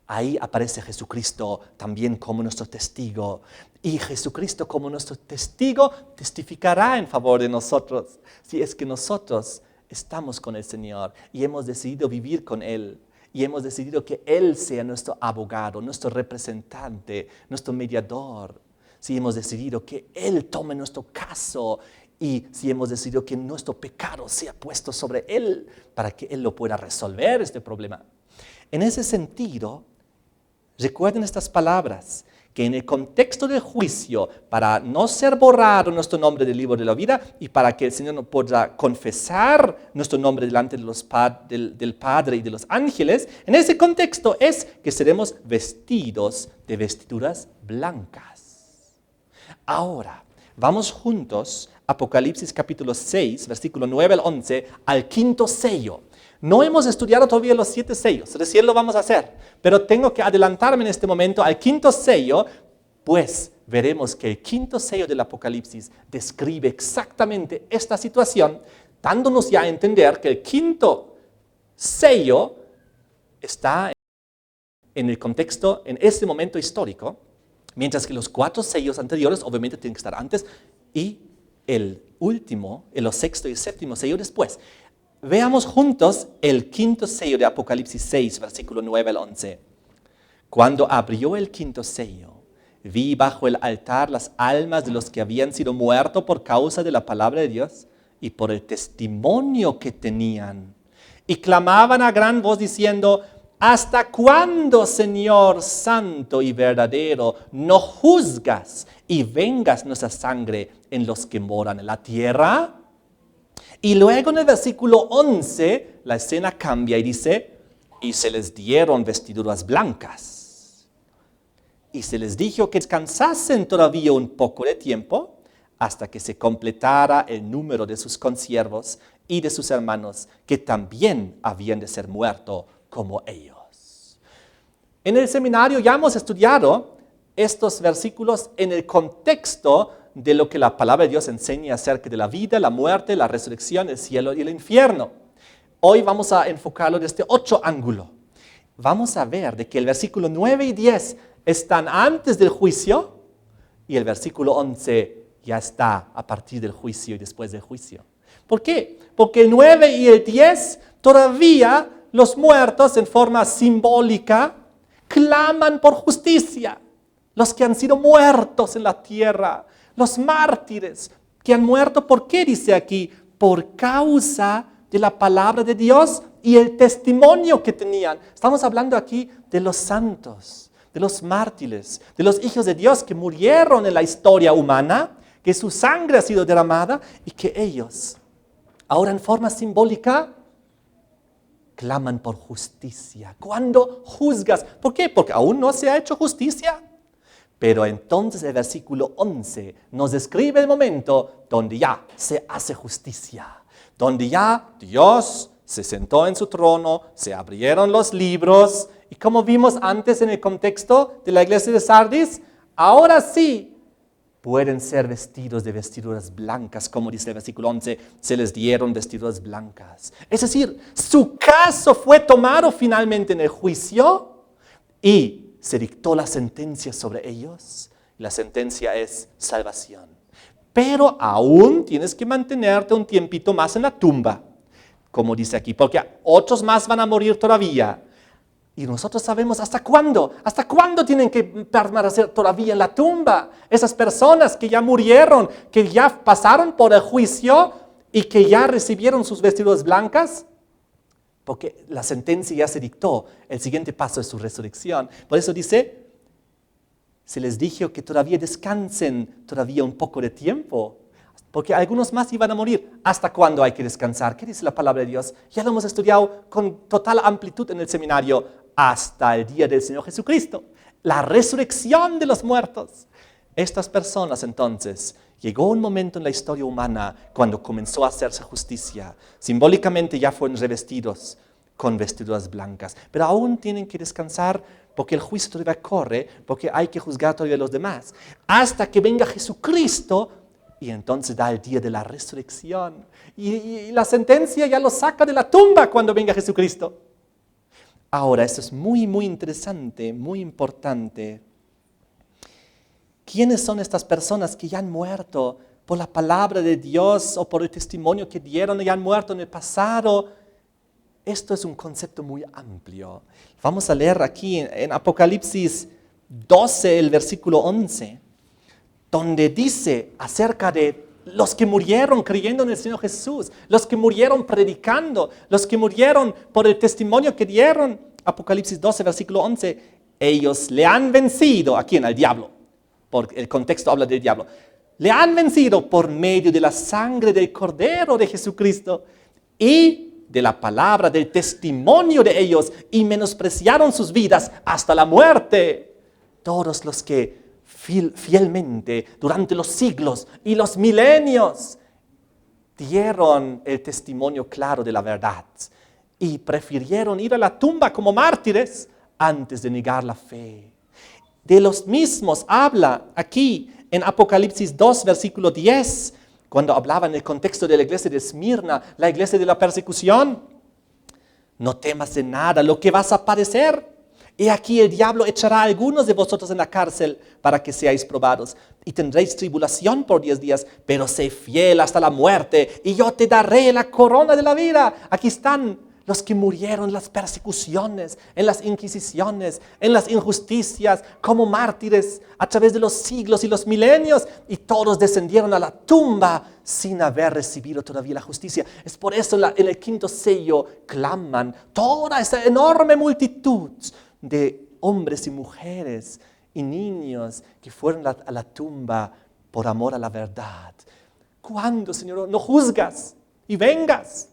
ahí aparece Jesucristo también como nuestro testigo. Y Jesucristo como nuestro testigo testificará en favor de nosotros, si es que nosotros estamos con el Señor y hemos decidido vivir con Él. Y hemos decidido que Él sea nuestro abogado, nuestro representante, nuestro mediador. Si hemos decidido que Él tome nuestro caso y si hemos decidido que nuestro pecado sea puesto sobre Él para que Él lo pueda resolver este problema. En ese sentido, recuerden estas palabras, que en el contexto del juicio, para no ser borrado nuestro nombre del libro de la vida y para que el Señor no pueda confesar nuestro nombre delante de del Padre y de los ángeles, en ese contexto es que seremos vestidos de vestiduras blancas. Ahora, vamos juntos, Apocalipsis capítulo 6, versículo 9 al 11, al quinto sello. No hemos estudiado todavía los 7 sellos, recién lo vamos a hacer, pero tengo que adelantarme en este momento al quinto sello, pues veremos que el quinto sello del Apocalipsis describe exactamente esta situación, dándonos ya a entender que el quinto sello está en el contexto, en ese momento histórico, mientras que los 4 sellos anteriores obviamente tienen que estar antes y el último, el sexto y el séptimo sello después. Veamos juntos el quinto sello de Apocalipsis 6, versículo 9 al 11. Cuando abrió el quinto sello, vi bajo el altar las almas de los que habían sido muertos por causa de la palabra de Dios y por el testimonio que tenían. Y clamaban a gran voz diciendo, ¿hasta cuándo, Señor santo y verdadero, no juzgas y vengas nuestra sangre en los que moran en la tierra? Y luego en el versículo 11, la escena cambia y dice, y se les dieron vestiduras blancas. Y se les dijo que descansasen todavía un poco de tiempo hasta que se completara el número de sus consiervos y de sus hermanos, que también habían de ser muertos como ellos. En el seminario ya hemos estudiado estos versículos en el contexto de lo que la palabra de Dios enseña acerca de la vida, la muerte, la resurrección, el cielo y el infierno. Hoy vamos a enfocarlo desde otro ángulo. Vamos a ver de que el versículo 9 y 10 están antes del juicio y el versículo 11 ya está a partir del juicio y después del juicio. ¿Por qué? Porque el 9 y el 10 todavía los muertos en forma simbólica claman por justicia. Los que han sido muertos en la tierra, los mártires que han muerto, ¿por qué dice aquí? Por causa de la palabra de Dios y el testimonio que tenían. Estamos hablando aquí de los santos, de los mártires, de los hijos de Dios que murieron en la historia humana, que su sangre ha sido derramada y que ellos, ahora en forma simbólica, claman por justicia. ¿Cuándo juzgas? ¿Por qué? Porque aún no se ha hecho justicia. Pero entonces el versículo 11 nos describe el momento donde ya se hace justicia, donde ya Dios se sentó en su trono, se abrieron los libros y como vimos antes en el contexto de la iglesia de Sardis, ahora sí pueden ser vestidos de vestiduras blancas, como dice el versículo 11, se les dieron vestiduras blancas. Es decir, su caso fue tomado finalmente en el juicio y se dictó la sentencia sobre ellos. La sentencia es salvación. Pero aún tienes que mantenerte un tiempito más en la tumba, como dice aquí, porque otros más van a morir todavía. Y nosotros sabemos hasta cuándo tienen que permanecer todavía en la tumba. Esas personas que ya murieron, que ya pasaron por el juicio y que ya recibieron sus vestiduras blancas, porque la sentencia ya se dictó, el siguiente paso es su resurrección. Por eso dice, se les dijo que todavía descansen todavía un poco de tiempo, Porque algunos más iban a morir. ¿Hasta cuándo hay que descansar? ¿Qué dice la palabra de Dios? Ya lo hemos estudiado con total amplitud en el seminario. Hasta el día del Señor Jesucristo. La resurrección de los muertos. Estas personas entonces, llegó un momento en la historia humana cuando comenzó a hacerse justicia. Simbólicamente ya fueron revestidos con vestiduras blancas. Pero aún tienen que descansar porque el juicio todavía corre, porque hay que juzgar todavía a los demás. Hasta que venga Jesucristo. Y entonces da el día de la resurrección. Y la sentencia ya lo saca de la tumba cuando venga Jesucristo. Ahora, esto es muy, muy interesante, muy importante. ¿Quiénes son estas personas que ya han muerto por la palabra de Dios o por el testimonio que dieron y han muerto en el pasado? Esto es un concepto muy amplio. Vamos a leer aquí en Apocalipsis 12, el versículo 11. Donde dice acerca de los que murieron creyendo en el Señor Jesús, los que murieron predicando, los que murieron por el testimonio que dieron. Apocalipsis 12, versículo 11, ellos le han vencido, ¿a quién? Al diablo, porque el contexto habla del diablo. Le han vencido por medio de la sangre del Cordero de Jesucristo y de la palabra del testimonio de ellos y menospreciaron sus vidas hasta la muerte. Todos los que fielmente durante los siglos y los milenios dieron el testimonio claro de la verdad y prefirieron ir a la tumba como mártires antes de negar la fe. De los mismos habla aquí en Apocalipsis 2, versículo 10, cuando hablaba en el contexto de la iglesia de Esmirna, la iglesia de la persecución. No temas de nada lo que vas a padecer. Y aquí el diablo echará a algunos de vosotros en la cárcel para que seáis probados. Y tendréis tribulación por 10 días, pero sé fiel hasta la muerte, y yo te daré la corona de la vida. Aquí están los que murieron en las persecuciones, en las inquisiciones, en las injusticias, como mártires a través de los siglos y los milenios. Y todos descendieron a la tumba sin haber recibido todavía la justicia. Es por eso en el quinto sello claman toda esa enorme multitud de hombres y mujeres y niños que fueron a la tumba por amor a la verdad. ¿Cuándo, Señor, no juzgas y vengas?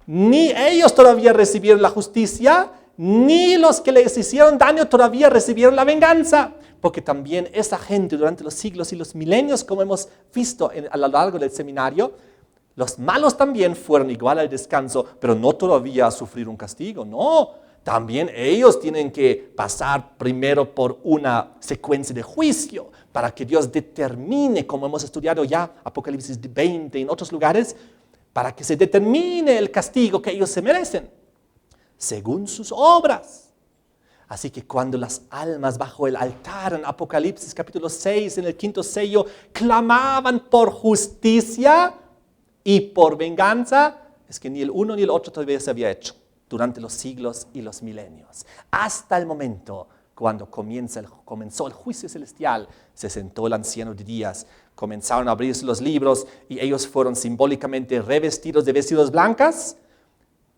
Ni ellos todavía recibieron la justicia, ni los que les hicieron daño todavía recibieron la venganza. Porque también esa gente durante los siglos y los milenios, como hemos visto a lo largo del seminario, los malos también fueron igual al descanso, pero no todavía a sufrir un castigo, no. También ellos tienen que pasar primero por una secuencia de juicio para que Dios determine, como hemos estudiado ya, Apocalipsis 20 en otros lugares, para que se determine el castigo que ellos se merecen, según sus obras. Así que cuando las almas bajo el altar en Apocalipsis capítulo 6, en el quinto sello, clamaban por justicia y por venganza, es que ni el uno ni el otro todavía se había hecho durante los siglos y los milenios. Hasta el momento cuando comenzó el juicio celestial, se sentó el anciano de días, comenzaron a abrirse los libros y ellos fueron simbólicamente revestidos de vestidos blancas.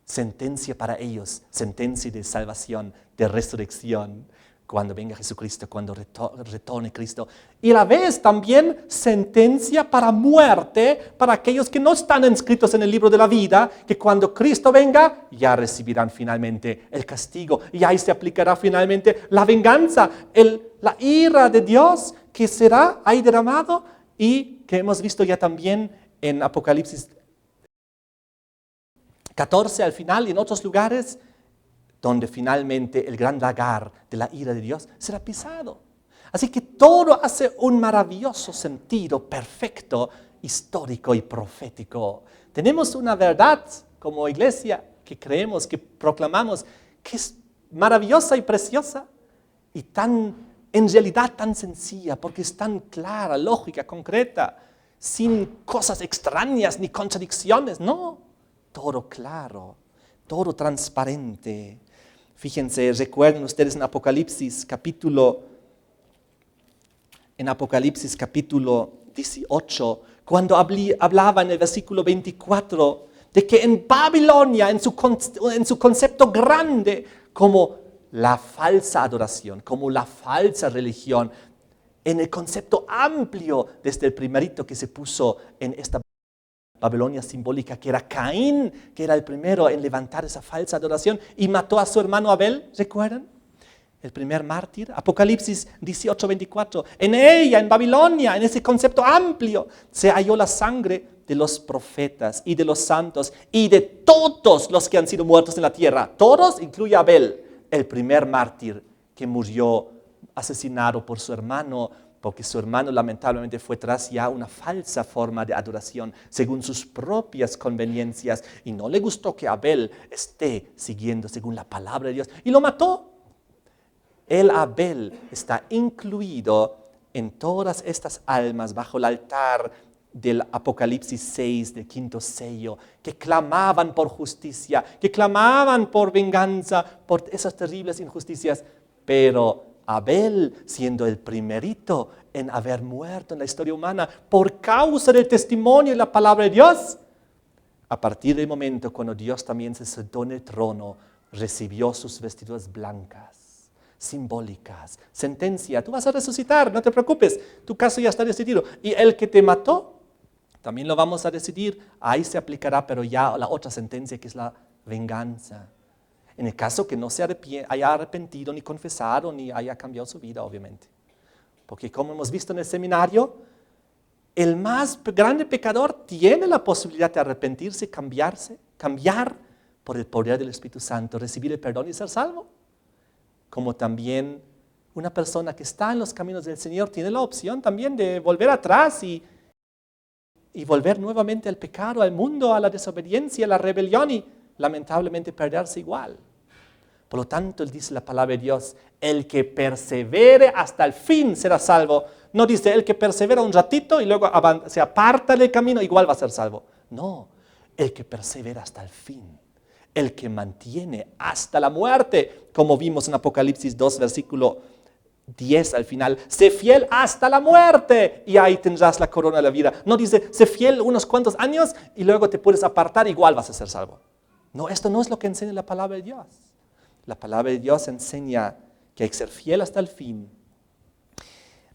Sentencia para ellos, sentencia de salvación, de resurrección, cuando venga Jesucristo, cuando retorne Cristo. Y a la vez también sentencia para muerte para aquellos que no están inscritos en el libro de la vida, que cuando Cristo venga ya recibirán finalmente el castigo y ahí se aplicará finalmente la venganza, la ira de Dios que será ahí derramado y que hemos visto ya también en Apocalipsis 14 al final y en otros lugares, donde finalmente el gran lagar de la ira de Dios será pisado. Así que todo hace un maravilloso sentido perfecto, histórico y profético. Tenemos una verdad como iglesia que creemos, que proclamamos, que es maravillosa y preciosa y en realidad tan sencilla, porque es tan clara, lógica, concreta, sin cosas extrañas ni contradicciones, no, todo claro, todo transparente. Fíjense, recuerden ustedes en Apocalipsis capítulo 18, cuando hablaba en el versículo 24 de que en Babilonia, en su concepto grande, como la falsa adoración, como la falsa religión, en el concepto amplio desde el primerito que se puso en esta Babilonia simbólica, que era Caín, que era el primero en levantar esa falsa adoración y mató a su hermano Abel, ¿recuerdan? El primer mártir, Apocalipsis 18:24. En ella, en Babilonia, en ese concepto amplio, se halló la sangre de los profetas y de los santos y de todos los que han sido muertos en la tierra. Todos, incluye a Abel, el primer mártir que murió asesinado por su hermano, porque su hermano lamentablemente fue tras ya una falsa forma de adoración según sus propias conveniencias y no le gustó que Abel esté siguiendo según la palabra de Dios y lo mató. El Abel está incluido en todas estas almas bajo el altar del Apocalipsis 6, del quinto sello, que clamaban por justicia, que clamaban por venganza, por esas terribles injusticias, pero Abel, siendo el primerito en haber muerto en la historia humana por causa del testimonio y la palabra de Dios, a partir del momento cuando Dios también se sentó en el trono, recibió sus vestiduras blancas, simbólicas, sentencia, tú vas a resucitar, no te preocupes, tu caso ya está decidido. Y el que te mató, también lo vamos a decidir, ahí se aplicará, pero ya la otra sentencia que es la venganza. En el caso que no se haya arrepentido, ni confesado, ni haya cambiado su vida, obviamente. Porque como hemos visto en el seminario, el más grande pecador tiene la posibilidad de arrepentirse, cambiar por el poder del Espíritu Santo, recibir el perdón y ser salvo. Como también una persona que está en los caminos del Señor tiene la opción también de volver atrás y volver nuevamente al pecado, al mundo, a la desobediencia, a la rebelión y lamentablemente perderse igual. Por lo tanto, Él dice la palabra de Dios, el que persevere hasta el fin será salvo. No dice el que persevera un ratito y luego se aparta del camino, igual va a ser salvo. No, el que persevera hasta el fin. El que mantiene hasta la muerte, como vimos en Apocalipsis 2, versículo 10 al final. Sé fiel hasta la muerte y ahí tendrás la corona de la vida. No dice, sé fiel unos cuantos años y luego te puedes apartar, igual vas a ser salvo. No, esto no es lo que enseña la palabra de Dios. La palabra de Dios enseña que hay que ser fiel hasta el fin.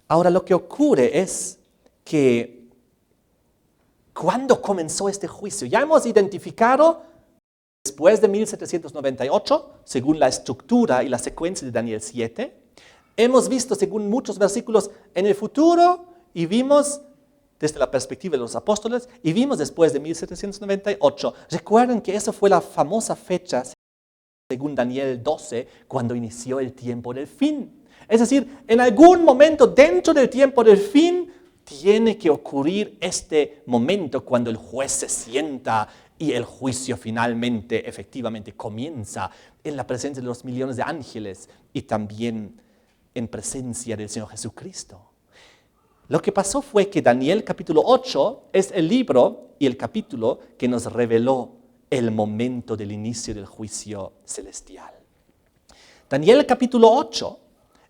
Ahora, lo que ocurre es que ¿cuándo comenzó este juicio? Ya hemos identificado después de 1798, según la estructura y la secuencia de Daniel 7, hemos visto según muchos versículos en el futuro y vimos desde la perspectiva de los apóstoles y vimos después de 1798. Recuerden que esa fue la famosa fecha, según Daniel 12, cuando inició el tiempo del fin. Es decir, en algún momento dentro del tiempo del fin tiene que ocurrir este momento cuando el juez se sienta y el juicio finalmente, efectivamente, comienza en la presencia de los millones de ángeles y también en presencia del Señor Jesucristo. Lo que pasó fue que Daniel capítulo 8 es el libro y el capítulo que nos reveló el momento del inicio del juicio celestial. Daniel capítulo 8,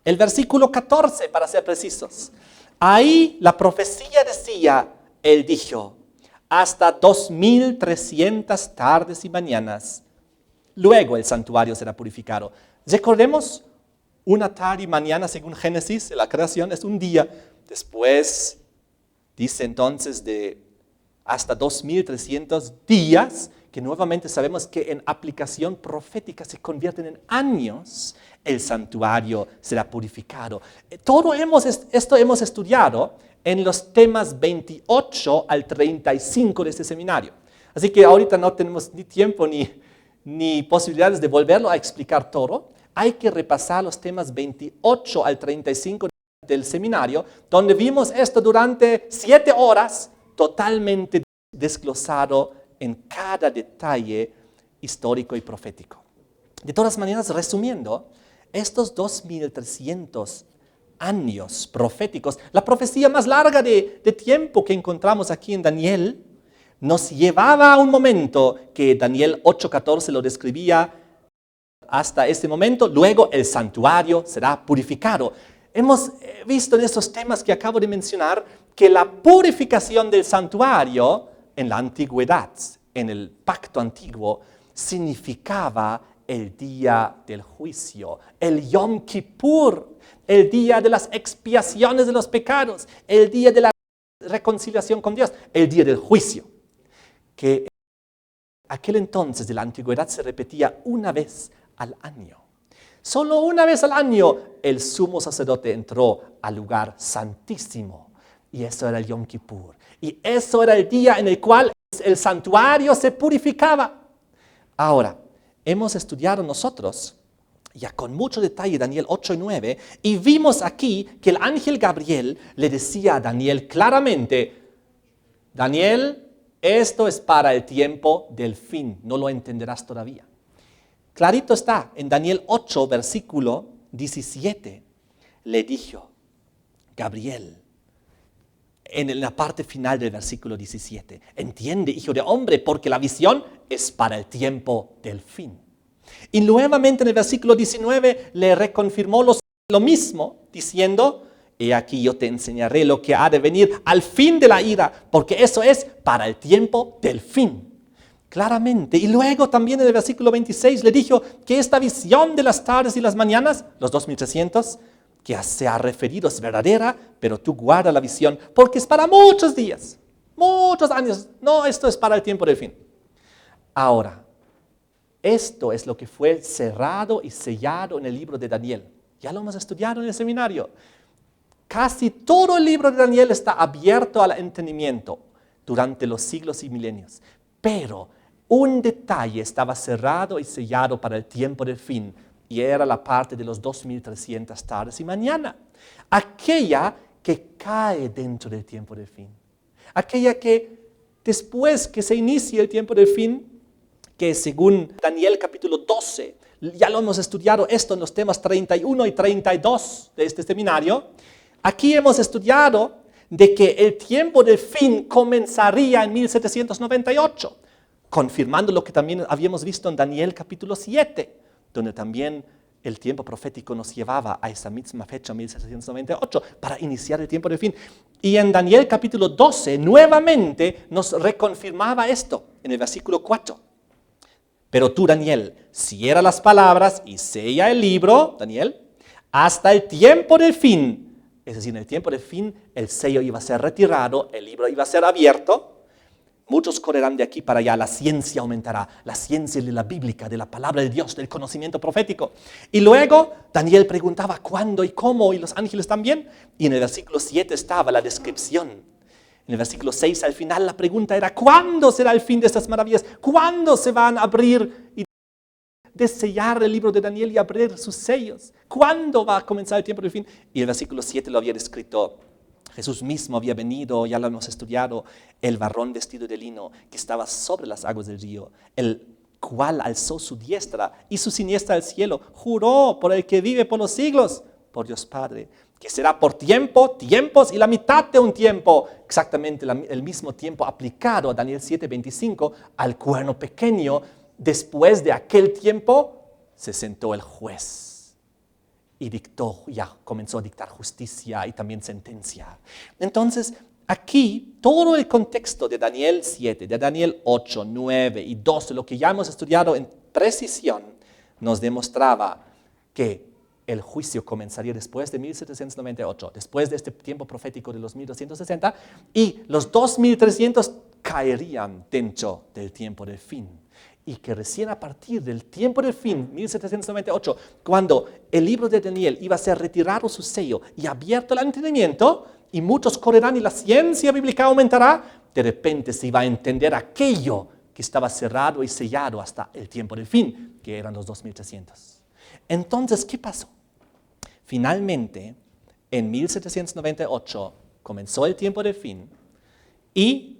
el versículo 14 para ser precisos. Ahí la profecía decía, Él dijo, hasta 2300 tardes y mañanas. Luego el santuario será purificado. Recordemos, una tarde y mañana, según Génesis, la creación es un día. Después dice entonces de hasta 2300 días, que nuevamente sabemos que en aplicación profética se convierten en años, el santuario será purificado. Todo esto hemos estudiado en los temas 28 al 35 de este seminario. Así que ahorita no tenemos ni tiempo ni posibilidades de volverlo a explicar todo. Hay que repasar los temas 28 al 35 del seminario, donde vimos esto durante 7 horas, totalmente desglosado en cada detalle histórico y profético. De todas maneras, resumiendo, estos 2300 años proféticos, la profecía más larga de tiempo que encontramos aquí en Daniel, nos llevaba a un momento que Daniel 8:14 lo describía hasta este momento. Luego el santuario será purificado. Hemos visto en estos temas que acabo de mencionar que la purificación del santuario en la antigüedad, en el pacto antiguo, significaba el día del juicio, el Yom Kippur, el día de las expiaciones de los pecados, el día de la reconciliación con Dios, el día del juicio, que aquel entonces de la antigüedad se repetía una vez al año. Solo una vez al año el sumo sacerdote entró al lugar santísimo y eso era el Yom Kippur. Y eso era el día en el cual el santuario se purificaba. Ahora, hemos estudiado nosotros ya con mucho detalle Daniel 8 y 9 y vimos aquí que el ángel Gabriel le decía a Daniel claramente, Daniel, esto es para el tiempo del fin, no lo entenderás todavía. Clarito está, en Daniel 8, versículo 17, le dijo Gabriel, en la parte final del versículo 17, entiende, hijo de hombre, porque la visión es para el tiempo del fin. Y nuevamente en el versículo 19 le reconfirmó lo mismo, diciendo, he aquí yo te enseñaré lo que ha de venir al fin de la ira, porque eso es para el tiempo del fin. Claramente. Y luego también en el versículo 26 le dijo que esta visión de las tardes y las mañanas, los 2300, que se ha referido es verdadera, pero tú guarda la visión porque es para muchos días, muchos años. No, esto es para el tiempo del fin. Ahora, esto es lo que fue cerrado y sellado en el libro de Daniel. Ya lo hemos estudiado en el seminario. Casi todo el libro de Daniel está abierto al entendimiento durante los siglos y milenios. Pero un detalle estaba cerrado y sellado para el tiempo del fin, y era la parte de los 2300 tardes y mañana. Aquella que cae dentro del tiempo del fin. Aquella que después que se inicie el tiempo del fin, que según Daniel capítulo 12, ya lo hemos estudiado esto en los temas 31 y 32 de este seminario, aquí hemos estudiado de que el tiempo del fin comenzaría en 1798, confirmando lo que también habíamos visto en Daniel capítulo 7, donde también el tiempo profético nos llevaba a esa misma fecha, 1798, para iniciar el tiempo del fin. Y en Daniel capítulo 12, nuevamente nos reconfirmaba esto, en el versículo 4. Pero tú, Daniel, cierra las palabras y sella el libro, Daniel, hasta el tiempo del fin. Es decir, en el tiempo del fin, el sello iba a ser retirado, el libro iba a ser abierto. Muchos correrán de aquí para allá, la ciencia aumentará, la ciencia de la bíblica, de la palabra de Dios, del conocimiento profético. Y luego Daniel preguntaba cuándo y cómo, y los ángeles también. Y en el versículo 7 estaba la descripción. En el versículo 6 al final la pregunta era, ¿cuándo será el fin de estas maravillas? ¿Cuándo se van a abrir y desellar el libro de Daniel y abrir sus sellos? ¿Cuándo va a comenzar el tiempo del fin? Y el versículo 7 lo había descrito. Jesús mismo había venido, ya lo hemos estudiado, el varón vestido de lino que estaba sobre las aguas del río, el cual alzó su diestra y su siniestra al cielo, juró por el que vive por los siglos, por Dios Padre, que será por tiempos y la mitad de un tiempo, exactamente el mismo tiempo aplicado a Daniel 7:25, al cuerno pequeño. Después de aquel tiempo se sentó el juez. Y comenzó a dictar justicia y también sentencia. Entonces, aquí todo el contexto de Daniel 7, de Daniel 8, 9 y 12, lo que ya hemos estudiado en precisión, nos demostraba que el juicio comenzaría después de 1798, después de este tiempo profético de los 1260, y los 2300 caerían dentro del tiempo del fin. Y que recién a partir del tiempo del fin, 1798, cuando el libro de Daniel iba a ser retirado su sello y abierto el entendimiento, y muchos correrán y la ciencia bíblica aumentará, de repente se iba a entender aquello que estaba cerrado y sellado hasta el tiempo del fin, que eran los 2300. Entonces, ¿qué pasó? Finalmente, en 1798, comenzó el tiempo del fin y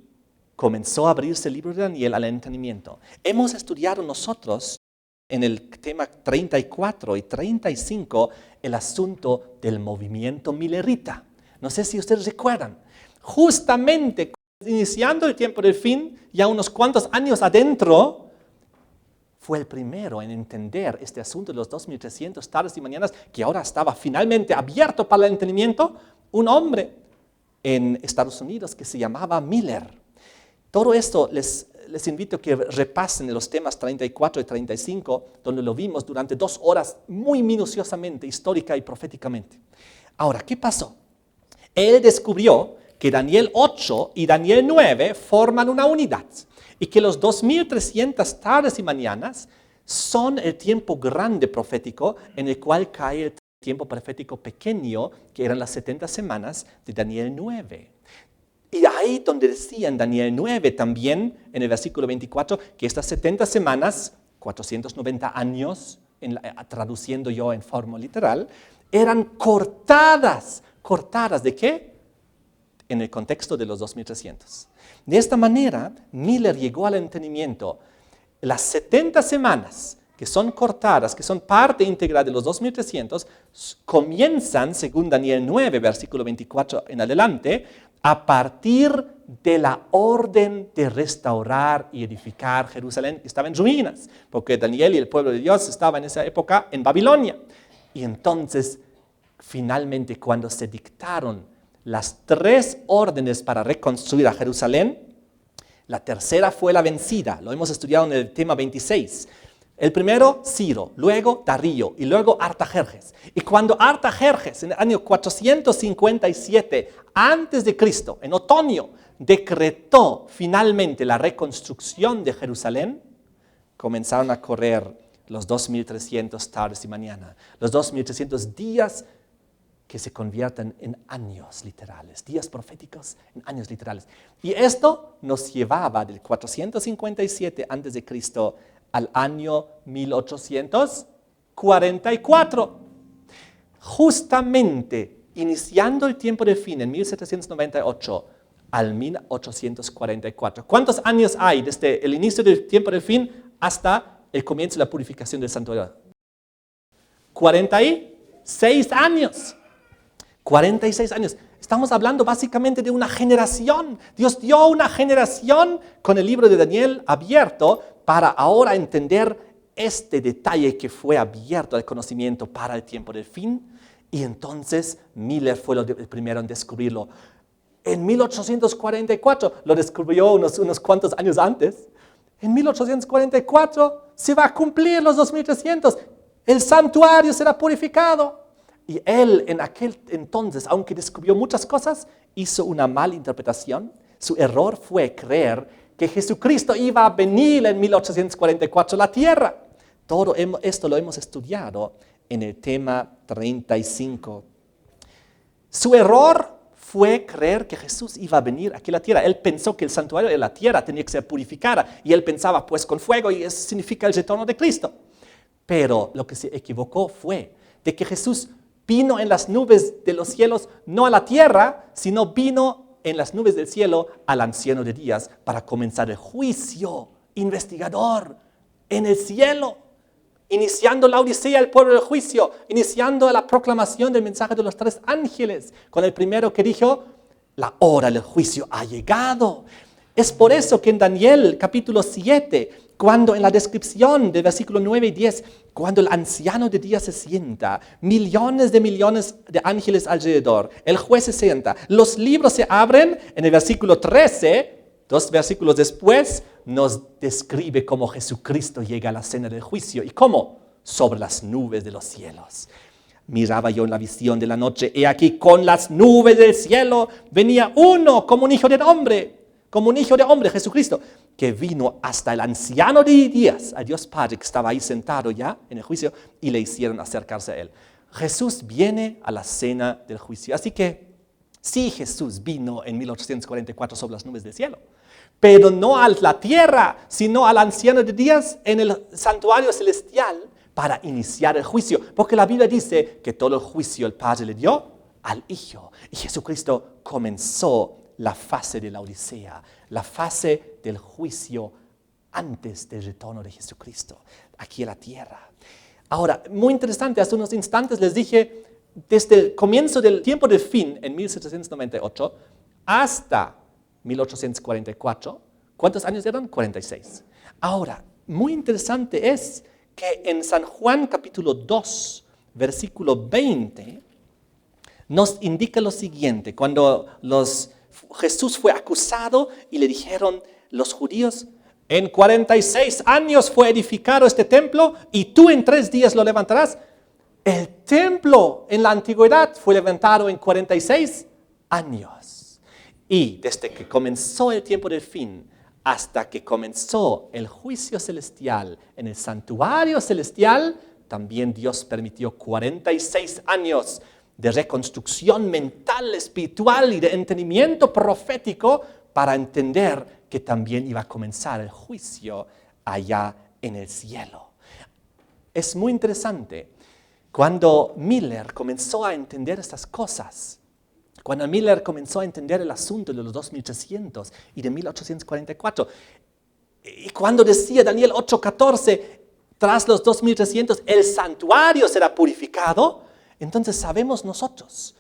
comenzó a abrirse el libro de Daniel al entendimiento. Hemos estudiado nosotros en el tema 34 y 35 el asunto del movimiento milerita. No sé si ustedes recuerdan. Justamente iniciando el tiempo del fin, ya unos cuantos años adentro, fue el primero en entender este asunto de los 2300 tardes y mañanas, que ahora estaba finalmente abierto para el entendimiento, un hombre en Estados Unidos que se llamaba Miller. Todo esto les les invito a que repasen los temas 34 y 35, donde lo vimos durante 2 horas muy minuciosamente, histórica y proféticamente. Ahora, ¿qué pasó? Él descubrió que Daniel 8 y Daniel 9 forman una unidad y que los 2300 tardes y mañanas son el tiempo grande profético en el cual cae el tiempo profético pequeño, que eran las 70 semanas de Daniel 9. Y ahí donde decía en Daniel 9 también, en el versículo 24, que estas 70 semanas, 490 años, traduciendo yo en forma literal, eran cortadas. ¿Cortadas de qué? En el contexto de los 2300. De esta manera, Miller llegó al entendimiento. Las 70 semanas que son cortadas, que son parte íntegra de los 2300, comienzan, según Daniel 9, versículo 24 en adelante, a partir de la orden de restaurar y edificar Jerusalén, que estaba en ruinas, porque Daniel y el pueblo de Dios estaban en esa época en Babilonia. Y entonces, finalmente, cuando se dictaron las 3 órdenes para reconstruir a Jerusalén, la tercera fue la vencida. Lo hemos estudiado en el tema 26. El primero, Ciro, luego Darío y luego Artajerjes. Y cuando Artajerjes, en el año 457 a.C., en otoño, decretó finalmente la reconstrucción de Jerusalén, comenzaron a correr los 2300 tardes y mañana, los 2300 días que se convierten en años literales, días proféticos en años literales. Y esto nos llevaba del 457 a.C. al año 1844. Justamente iniciando el tiempo de fin en 1798 al 1844. ¿Cuántos años hay desde el inicio del tiempo del fin hasta el comienzo de la purificación del santuario? 46 años. 46 años. Estamos hablando básicamente de una generación. Dios dio una generación con el libro de Daniel abierto para ahora entender este detalle que fue abierto al conocimiento para el tiempo del fin. Y entonces Miller fue el primero en descubrirlo. En 1844 lo descubrió unos cuantos años antes. En 1844 se va a cumplir los 2300. El santuario será purificado. Y él en aquel entonces, aunque descubrió muchas cosas, hizo una mala interpretación. Su error fue creer que Jesucristo iba a venir en 1844 a la tierra. Todo esto lo hemos estudiado en el tema 35. Su error fue creer que Jesús iba a venir aquí a la tierra. Él pensó que el santuario de la tierra tenía que ser purificada. Y él pensaba, pues con fuego, y eso significa el retorno de Cristo. Pero lo que se equivocó fue de que Jesús vino en las nubes de los cielos, no a la tierra, sino vino en las nubes del cielo al anciano de días para comenzar el juicio investigador en el cielo, iniciando la odisea del pueblo del juicio, iniciando la proclamación del mensaje de los 3 ángeles, con el primero que dijo, la hora del juicio ha llegado. Es por eso que en Daniel capítulo 7, cuando en la descripción del versículo 9 y 10, cuando el anciano de días se sienta, millones de ángeles alrededor, el juez se sienta, los libros se abren, en el versículo 13, 2 versículos después, nos describe cómo Jesucristo llega a la cena del juicio. ¿Y cómo? Sobre las nubes de los cielos. Miraba yo en la visión de la noche, y aquí con las nubes del cielo venía uno como un hijo de hombre, Jesucristo, que vino hasta el anciano de días, a Dios Padre, que estaba ahí sentado ya en el juicio, y le hicieron acercarse a él. Jesús viene a la cena del juicio. Así que sí, Jesús vino en 1844 sobre las nubes del cielo, pero no a la tierra, sino al anciano de días en el santuario celestial para iniciar el juicio. Porque la Biblia dice que todo el juicio el Padre le dio al Hijo. Y Jesucristo comenzó la fase de la odisea, la fase del juicio antes del retorno de Jesucristo aquí a la tierra. Ahora, muy interesante, hace unos instantes les dije, desde el comienzo del tiempo del fin, en 1798, hasta 1844, ¿cuántos años eran? 46. Ahora, muy interesante es que en San Juan capítulo 2, versículo 20, nos indica lo siguiente, cuando Jesús fue acusado y le dijeron los judíos, En 46 años fue edificado este templo y tú en 3 días lo levantarás. El templo en la antigüedad fue levantado en 46 años. Y desde que comenzó el tiempo del fin hasta que comenzó el juicio celestial en el santuario celestial, también Dios permitió 46 años de reconstrucción mental, espiritual y de entendimiento profético para entender que también iba a comenzar el juicio allá en el cielo. Es muy interesante. Cuando Miller comenzó a entender estas cosas, cuando Miller comenzó a entender el asunto de los 2300 y de 1844, y cuando decía Daniel 8:14, tras los 2300 el santuario será purificado, entonces sabemos nosotros,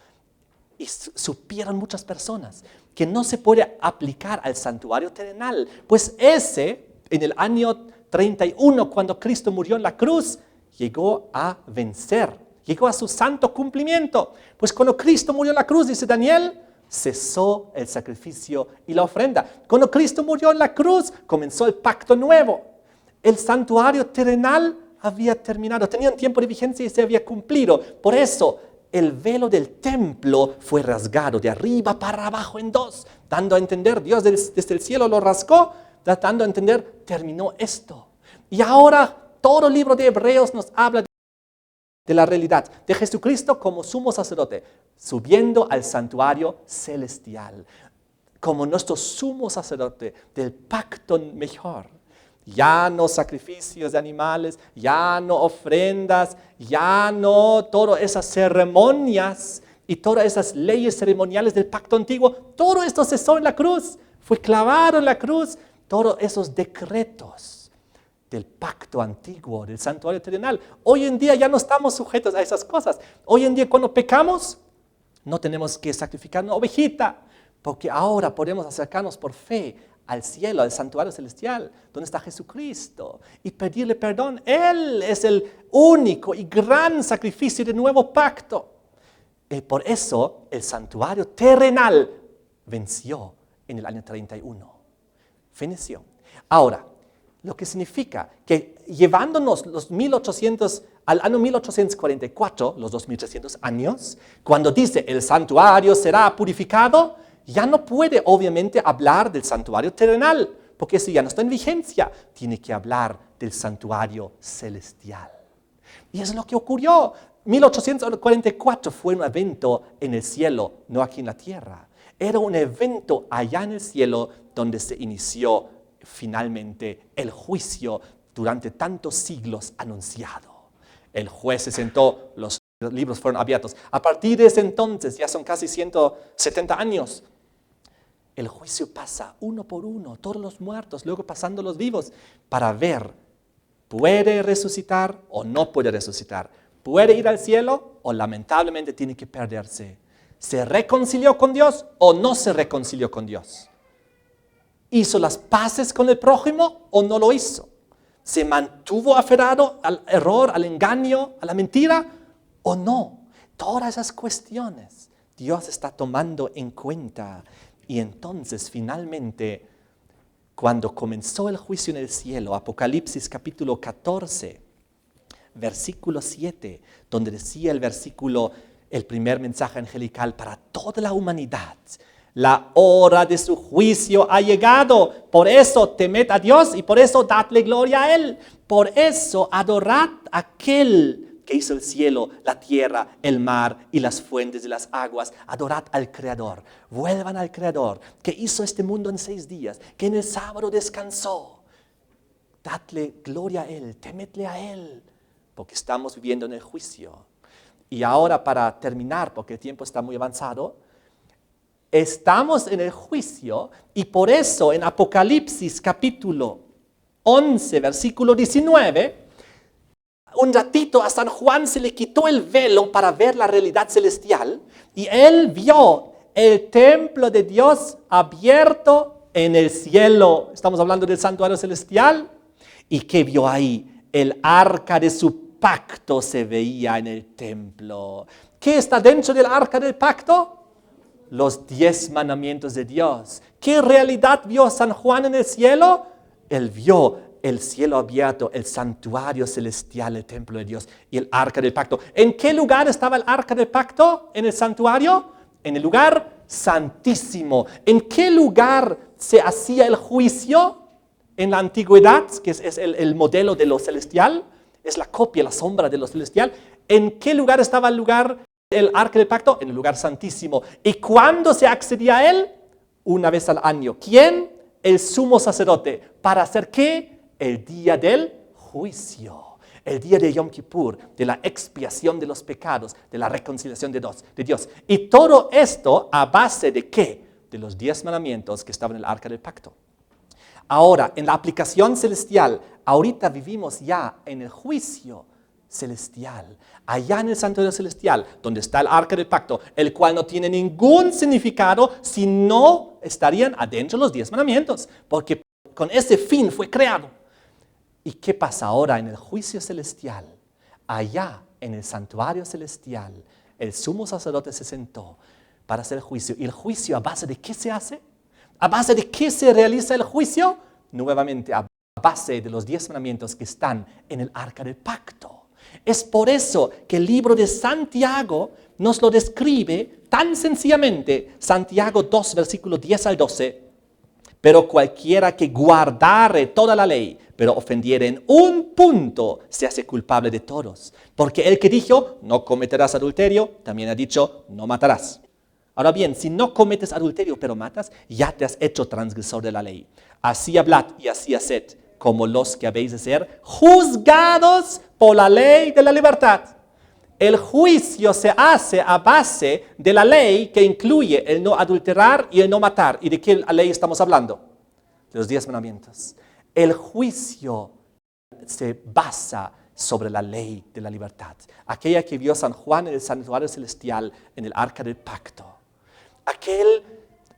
y supieron muchas personas, que no se puede aplicar al santuario terrenal, pues ese, en el año 31, cuando Cristo murió en la cruz, llegó a vencer, llegó a su santo cumplimiento. Pues cuando Cristo murió en la cruz, dice Daniel, cesó el sacrificio y la ofrenda. Cuando Cristo murió en la cruz, comenzó el pacto nuevo. El santuario terrenal había terminado, tenía un tiempo de vigencia y se había cumplido. Por eso, el velo del templo fue rasgado de arriba para abajo en 2, dando a entender, Dios desde el cielo lo rasgó, dando a entender, terminó esto. Y ahora todo el libro de Hebreos nos habla de la realidad de Jesucristo como sumo sacerdote, subiendo al santuario celestial, como nuestro sumo sacerdote del pacto mejor. Ya no sacrificios de animales, ya no ofrendas, ya no todas esas ceremonias y todas esas leyes ceremoniales del pacto antiguo. Todo esto cesó en la cruz, fue clavado en la cruz. Todos esos decretos del pacto antiguo, del santuario terrenal. Hoy en día ya no estamos sujetos a esas cosas. Hoy en día cuando pecamos, no tenemos que sacrificar una ovejita, porque ahora podemos acercarnos por fe al cielo, al santuario celestial, donde está Jesucristo, y pedirle perdón. Él es el único y gran sacrificio del nuevo pacto. Por eso el santuario terrenal venció en el año 31. Feneció. Ahora, lo que significa que llevándonos los 1800 al año 1844, los 2300 años, cuando dice el santuario será purificado, ya no puede obviamente hablar del santuario terrenal, porque eso ya no está en vigencia. Tiene que hablar del santuario celestial. Y eso es lo que ocurrió. 1844 fue un evento en el cielo, no aquí en la tierra. Era un evento allá en el cielo donde se inició finalmente el juicio durante tantos siglos anunciado. El juez se sentó, los libros fueron abiertos. A partir de ese entonces, ya son casi 170 años, el juicio pasa uno por uno, todos los muertos, luego pasando los vivos, para ver, ¿puede resucitar o no puede resucitar? ¿Puede ir al cielo o lamentablemente tiene que perderse? ¿Se reconcilió con Dios o no se reconcilió con Dios? ¿Hizo las paces con el prójimo o no lo hizo? ¿Se mantuvo aferrado al error, al engaño, a la mentira o no? Todas esas cuestiones Dios está tomando en cuenta. Y entonces, finalmente, cuando comenzó el juicio en el cielo, Apocalipsis capítulo 14, versículo 7, donde decía el primer mensaje angelical para toda la humanidad, la hora de su juicio ha llegado, por eso temed a Dios y por eso dadle gloria a Él. Por eso adorad a aquel que hizo el cielo, la tierra, el mar y las fuentes de las aguas. Adorad al Creador. Vuelvan al Creador, que hizo este mundo en 6 días, que en el sábado descansó. Dadle gloria a Él, temedle a Él, porque estamos viviendo en el juicio. Y ahora, para terminar, porque el tiempo está muy avanzado, estamos en el juicio y por eso en Apocalipsis capítulo 11, versículo 19, un ratito a San Juan se le quitó el velo para ver la realidad celestial y él vio el templo de Dios abierto en el cielo. Estamos hablando del santuario celestial. ¿Y qué vio ahí? El arca de su pacto se veía en el templo. ¿Qué está dentro del arca del pacto? Los 10 mandamientos de Dios. ¿Qué realidad vio San Juan en el cielo? Él vio el cielo abierto, el santuario celestial, el templo de Dios y el arca del pacto. ¿En qué lugar estaba el arca del pacto? ¿En el santuario? En el lugar santísimo. ¿En qué lugar se hacía el juicio? En la antigüedad, que es el modelo de lo celestial, es la copia, la sombra de lo celestial. ¿En qué lugar estaba el arca del pacto? En el lugar santísimo. ¿Y cuándo se accedía a él? Una vez al año. ¿Quién? El sumo sacerdote. ¿Para hacer qué? El día del juicio. El día de Yom Kippur, de la expiación de los pecados, de la reconciliación de Dios. Y todo esto a base de ¿qué? De los 10 mandamientos que estaban en el arca del pacto. Ahora, en la aplicación celestial, ahorita vivimos ya en el juicio celestial, allá en el santuario celestial, donde está el arca del pacto, el cual no tiene ningún significado si no estarían adentro los 10 mandamientos, porque con ese fin fue creado. ¿Y qué pasa ahora en el juicio celestial? Allá en el santuario celestial, el sumo sacerdote se sentó para hacer el juicio. ¿Y el juicio a base de qué se hace? ¿A base de qué se realiza el juicio? Nuevamente, a base de los 10 mandamientos que están en el arca del pacto. Es por eso que el libro de Santiago nos lo describe tan sencillamente. Santiago 2, versículo 10 al 12. Pero cualquiera que guardare toda la ley, pero ofendiere en un punto, se hace culpable de todos. Porque el que dijo, no cometerás adulterio, también ha dicho, no matarás. Ahora bien, si no cometes adulterio pero matas, ya te has hecho transgresor de la ley. Así hablad y así haced, como los que habéis de ser juzgados por la ley de la libertad. El juicio se hace a base de la ley que incluye el no adulterar y el no matar. ¿Y de qué ley estamos hablando? De los 10 mandamientos. El juicio se basa sobre la ley de la libertad. Aquella que vio San Juan en el santuario celestial, en el arca del pacto.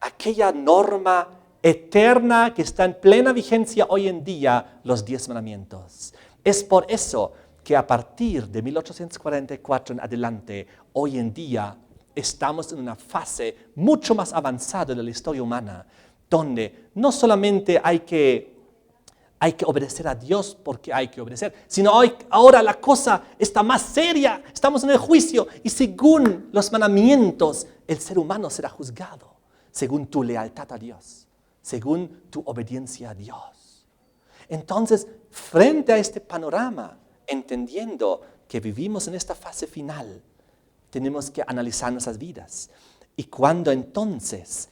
Aquella norma eterna que está en plena vigencia hoy en día, los 10 mandamientos. Es por eso que a partir de 1844 en adelante, hoy en día, estamos en una fase mucho más avanzada de la historia humana, donde no solamente hay que obedecer a Dios porque hay que obedecer, sino ahora la cosa está más seria, estamos en el juicio y según los mandamientos, el ser humano será juzgado, según tu lealtad a Dios, según tu obediencia a Dios. Entonces, frente a este panorama, entendiendo que vivimos en esta fase final, tenemos que analizar nuestras vidas. Y cuando entonces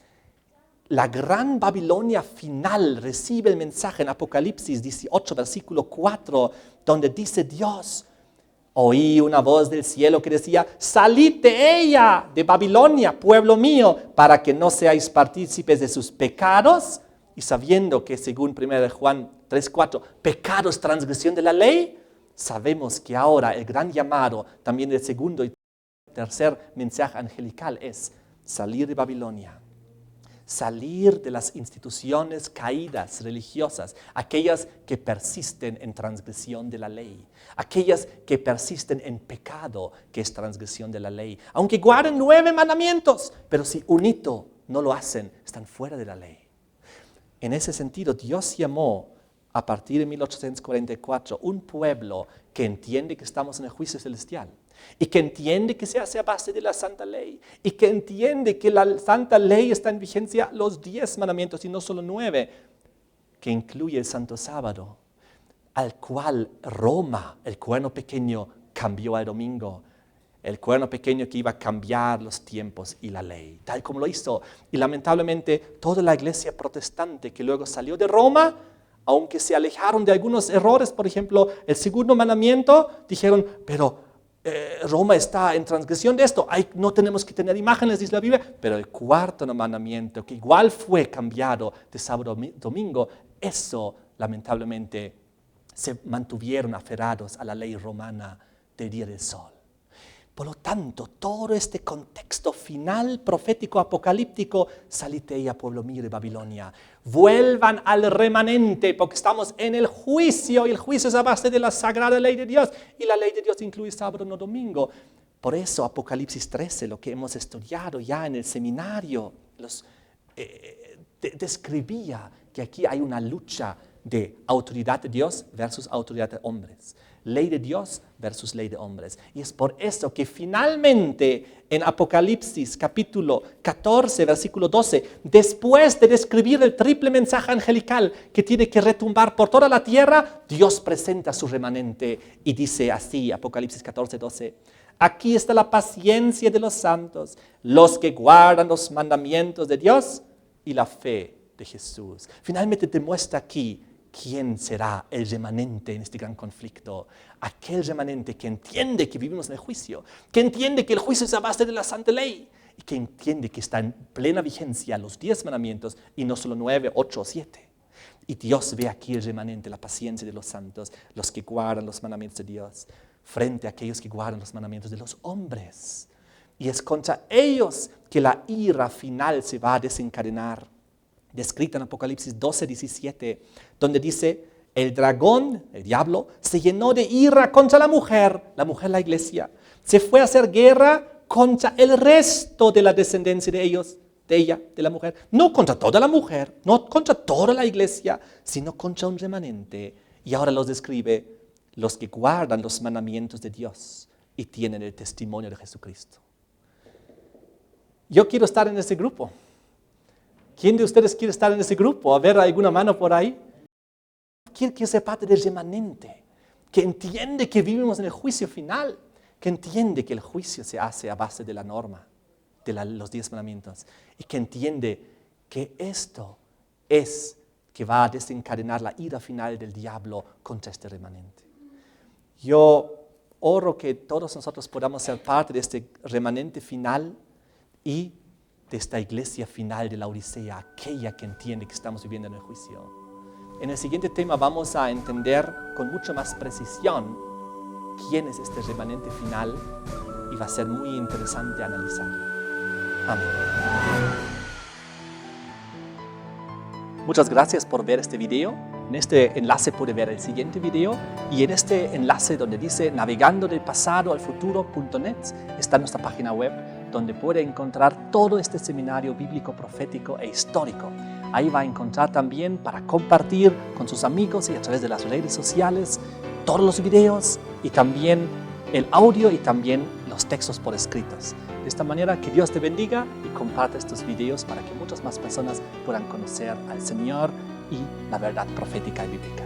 la gran Babilonia final recibe el mensaje en Apocalipsis 18, versículo 4, donde dice Dios, oí una voz del cielo que decía, salid de ella, de Babilonia, pueblo mío, para que no seáis partícipes de sus pecados. Y sabiendo que según 1 Juan 3:4, pecado es transgresión de la ley, sabemos que ahora el gran llamado, también del segundo y tercer mensaje angelical es salir de Babilonia. Salir de las instituciones caídas religiosas, aquellas que persisten en transgresión de la ley, aquellas que persisten en pecado, que es transgresión de la ley. Aunque guarden 9 mandamientos, pero si un hito no lo hacen, están fuera de la ley. En ese sentido, Dios llamó a partir de 1844 un pueblo que entiende que estamos en el juicio celestial y que entiende que se hace a base de la Santa Ley y que entiende que la Santa Ley está en vigencia los 10 mandamientos y no solo 9, que incluye el Santo Sábado, al cual Roma, el cuerno pequeño, cambió al domingo. El cuerno pequeño que iba a cambiar los tiempos y la ley, tal como lo hizo. Y lamentablemente toda la iglesia protestante que luego salió de Roma, aunque se alejaron de algunos errores, por ejemplo, el segundo mandamiento, dijeron, pero Roma está en transgresión de esto, no tenemos que tener imágenes, dice la Biblia, pero el cuarto mandamiento, que igual fue cambiado de sábado a domingo, eso lamentablemente se mantuvieron aferrados a la ley romana del día del sol. Por lo tanto, todo este contexto final profético apocalíptico, salid de ella, pueblo mío de Babilonia. Vuelvan al remanente, porque estamos en el juicio, y el juicio es a base de la sagrada ley de Dios, y la ley de Dios incluye sábado, no domingo. Por eso Apocalipsis 13, lo que hemos estudiado ya en el seminario, describía que aquí hay una lucha de autoridad de Dios versus autoridad de hombres. Ley de Dios versus ley de hombres. Y es por eso que finalmente en Apocalipsis capítulo 14, versículo 12, después de describir el triple mensaje angelical que tiene que retumbar por toda la tierra, Dios presenta su remanente y dice así, Apocalipsis 14, 12, aquí está la paciencia de los santos, los que guardan los mandamientos de Dios y la fe de Jesús. Finalmente te muestra aquí quién será el remanente en este gran conflicto. Aquel remanente que entiende que vivimos en el juicio, que entiende que el juicio es a base de la santa ley y que entiende que está en plena vigencia los 10 mandamientos y no solo 9, 8 o 7. Y Dios ve aquí el remanente, la paciencia de los santos, los que guardan los mandamientos de Dios, frente a aquellos que guardan los mandamientos de los hombres. Y es contra ellos que la ira final se va a desencadenar. Descrita en Apocalipsis 12, 17, donde dice, el dragón, el diablo, se llenó de ira contra la mujer la iglesia, se fue a hacer guerra contra el resto de la descendencia de ellos, de ella, de la mujer, no contra toda la mujer, no contra toda la iglesia, sino contra un remanente. Y ahora los describe, los que guardan los mandamientos de Dios y tienen el testimonio de Jesucristo. Yo quiero estar en ese grupo. ¿Quién de ustedes quiere estar en ese grupo? A ver, ¿alguna mano por ahí? Quiere ser parte del remanente, que entiende que vivimos en el juicio final, que entiende que el juicio se hace a base de la norma, de los 10 mandamientos, y que entiende que esto es que va a desencadenar la ira final del diablo contra este remanente. Yo oro que todos nosotros podamos ser parte de este remanente final y de esta iglesia final de la Odisea, aquella que entiende que estamos viviendo en el juicio. En el siguiente tema vamos a entender con mucha más precisión quién es este remanente final y va a ser muy interesante analizarlo. Amén. Muchas gracias por ver este video. En este enlace puede ver el siguiente video y en este enlace donde dice navegando del pasado al futuro.net está nuestra página web donde puede encontrar todo este seminario bíblico, profético e histórico. Ahí va a encontrar también para compartir con sus amigos y a través de las redes sociales todos los videos y también el audio y también los textos por escritos. De esta manera que Dios te bendiga y comparte estos videos para que muchas más personas puedan conocer al Señor y la verdad profética y bíblica.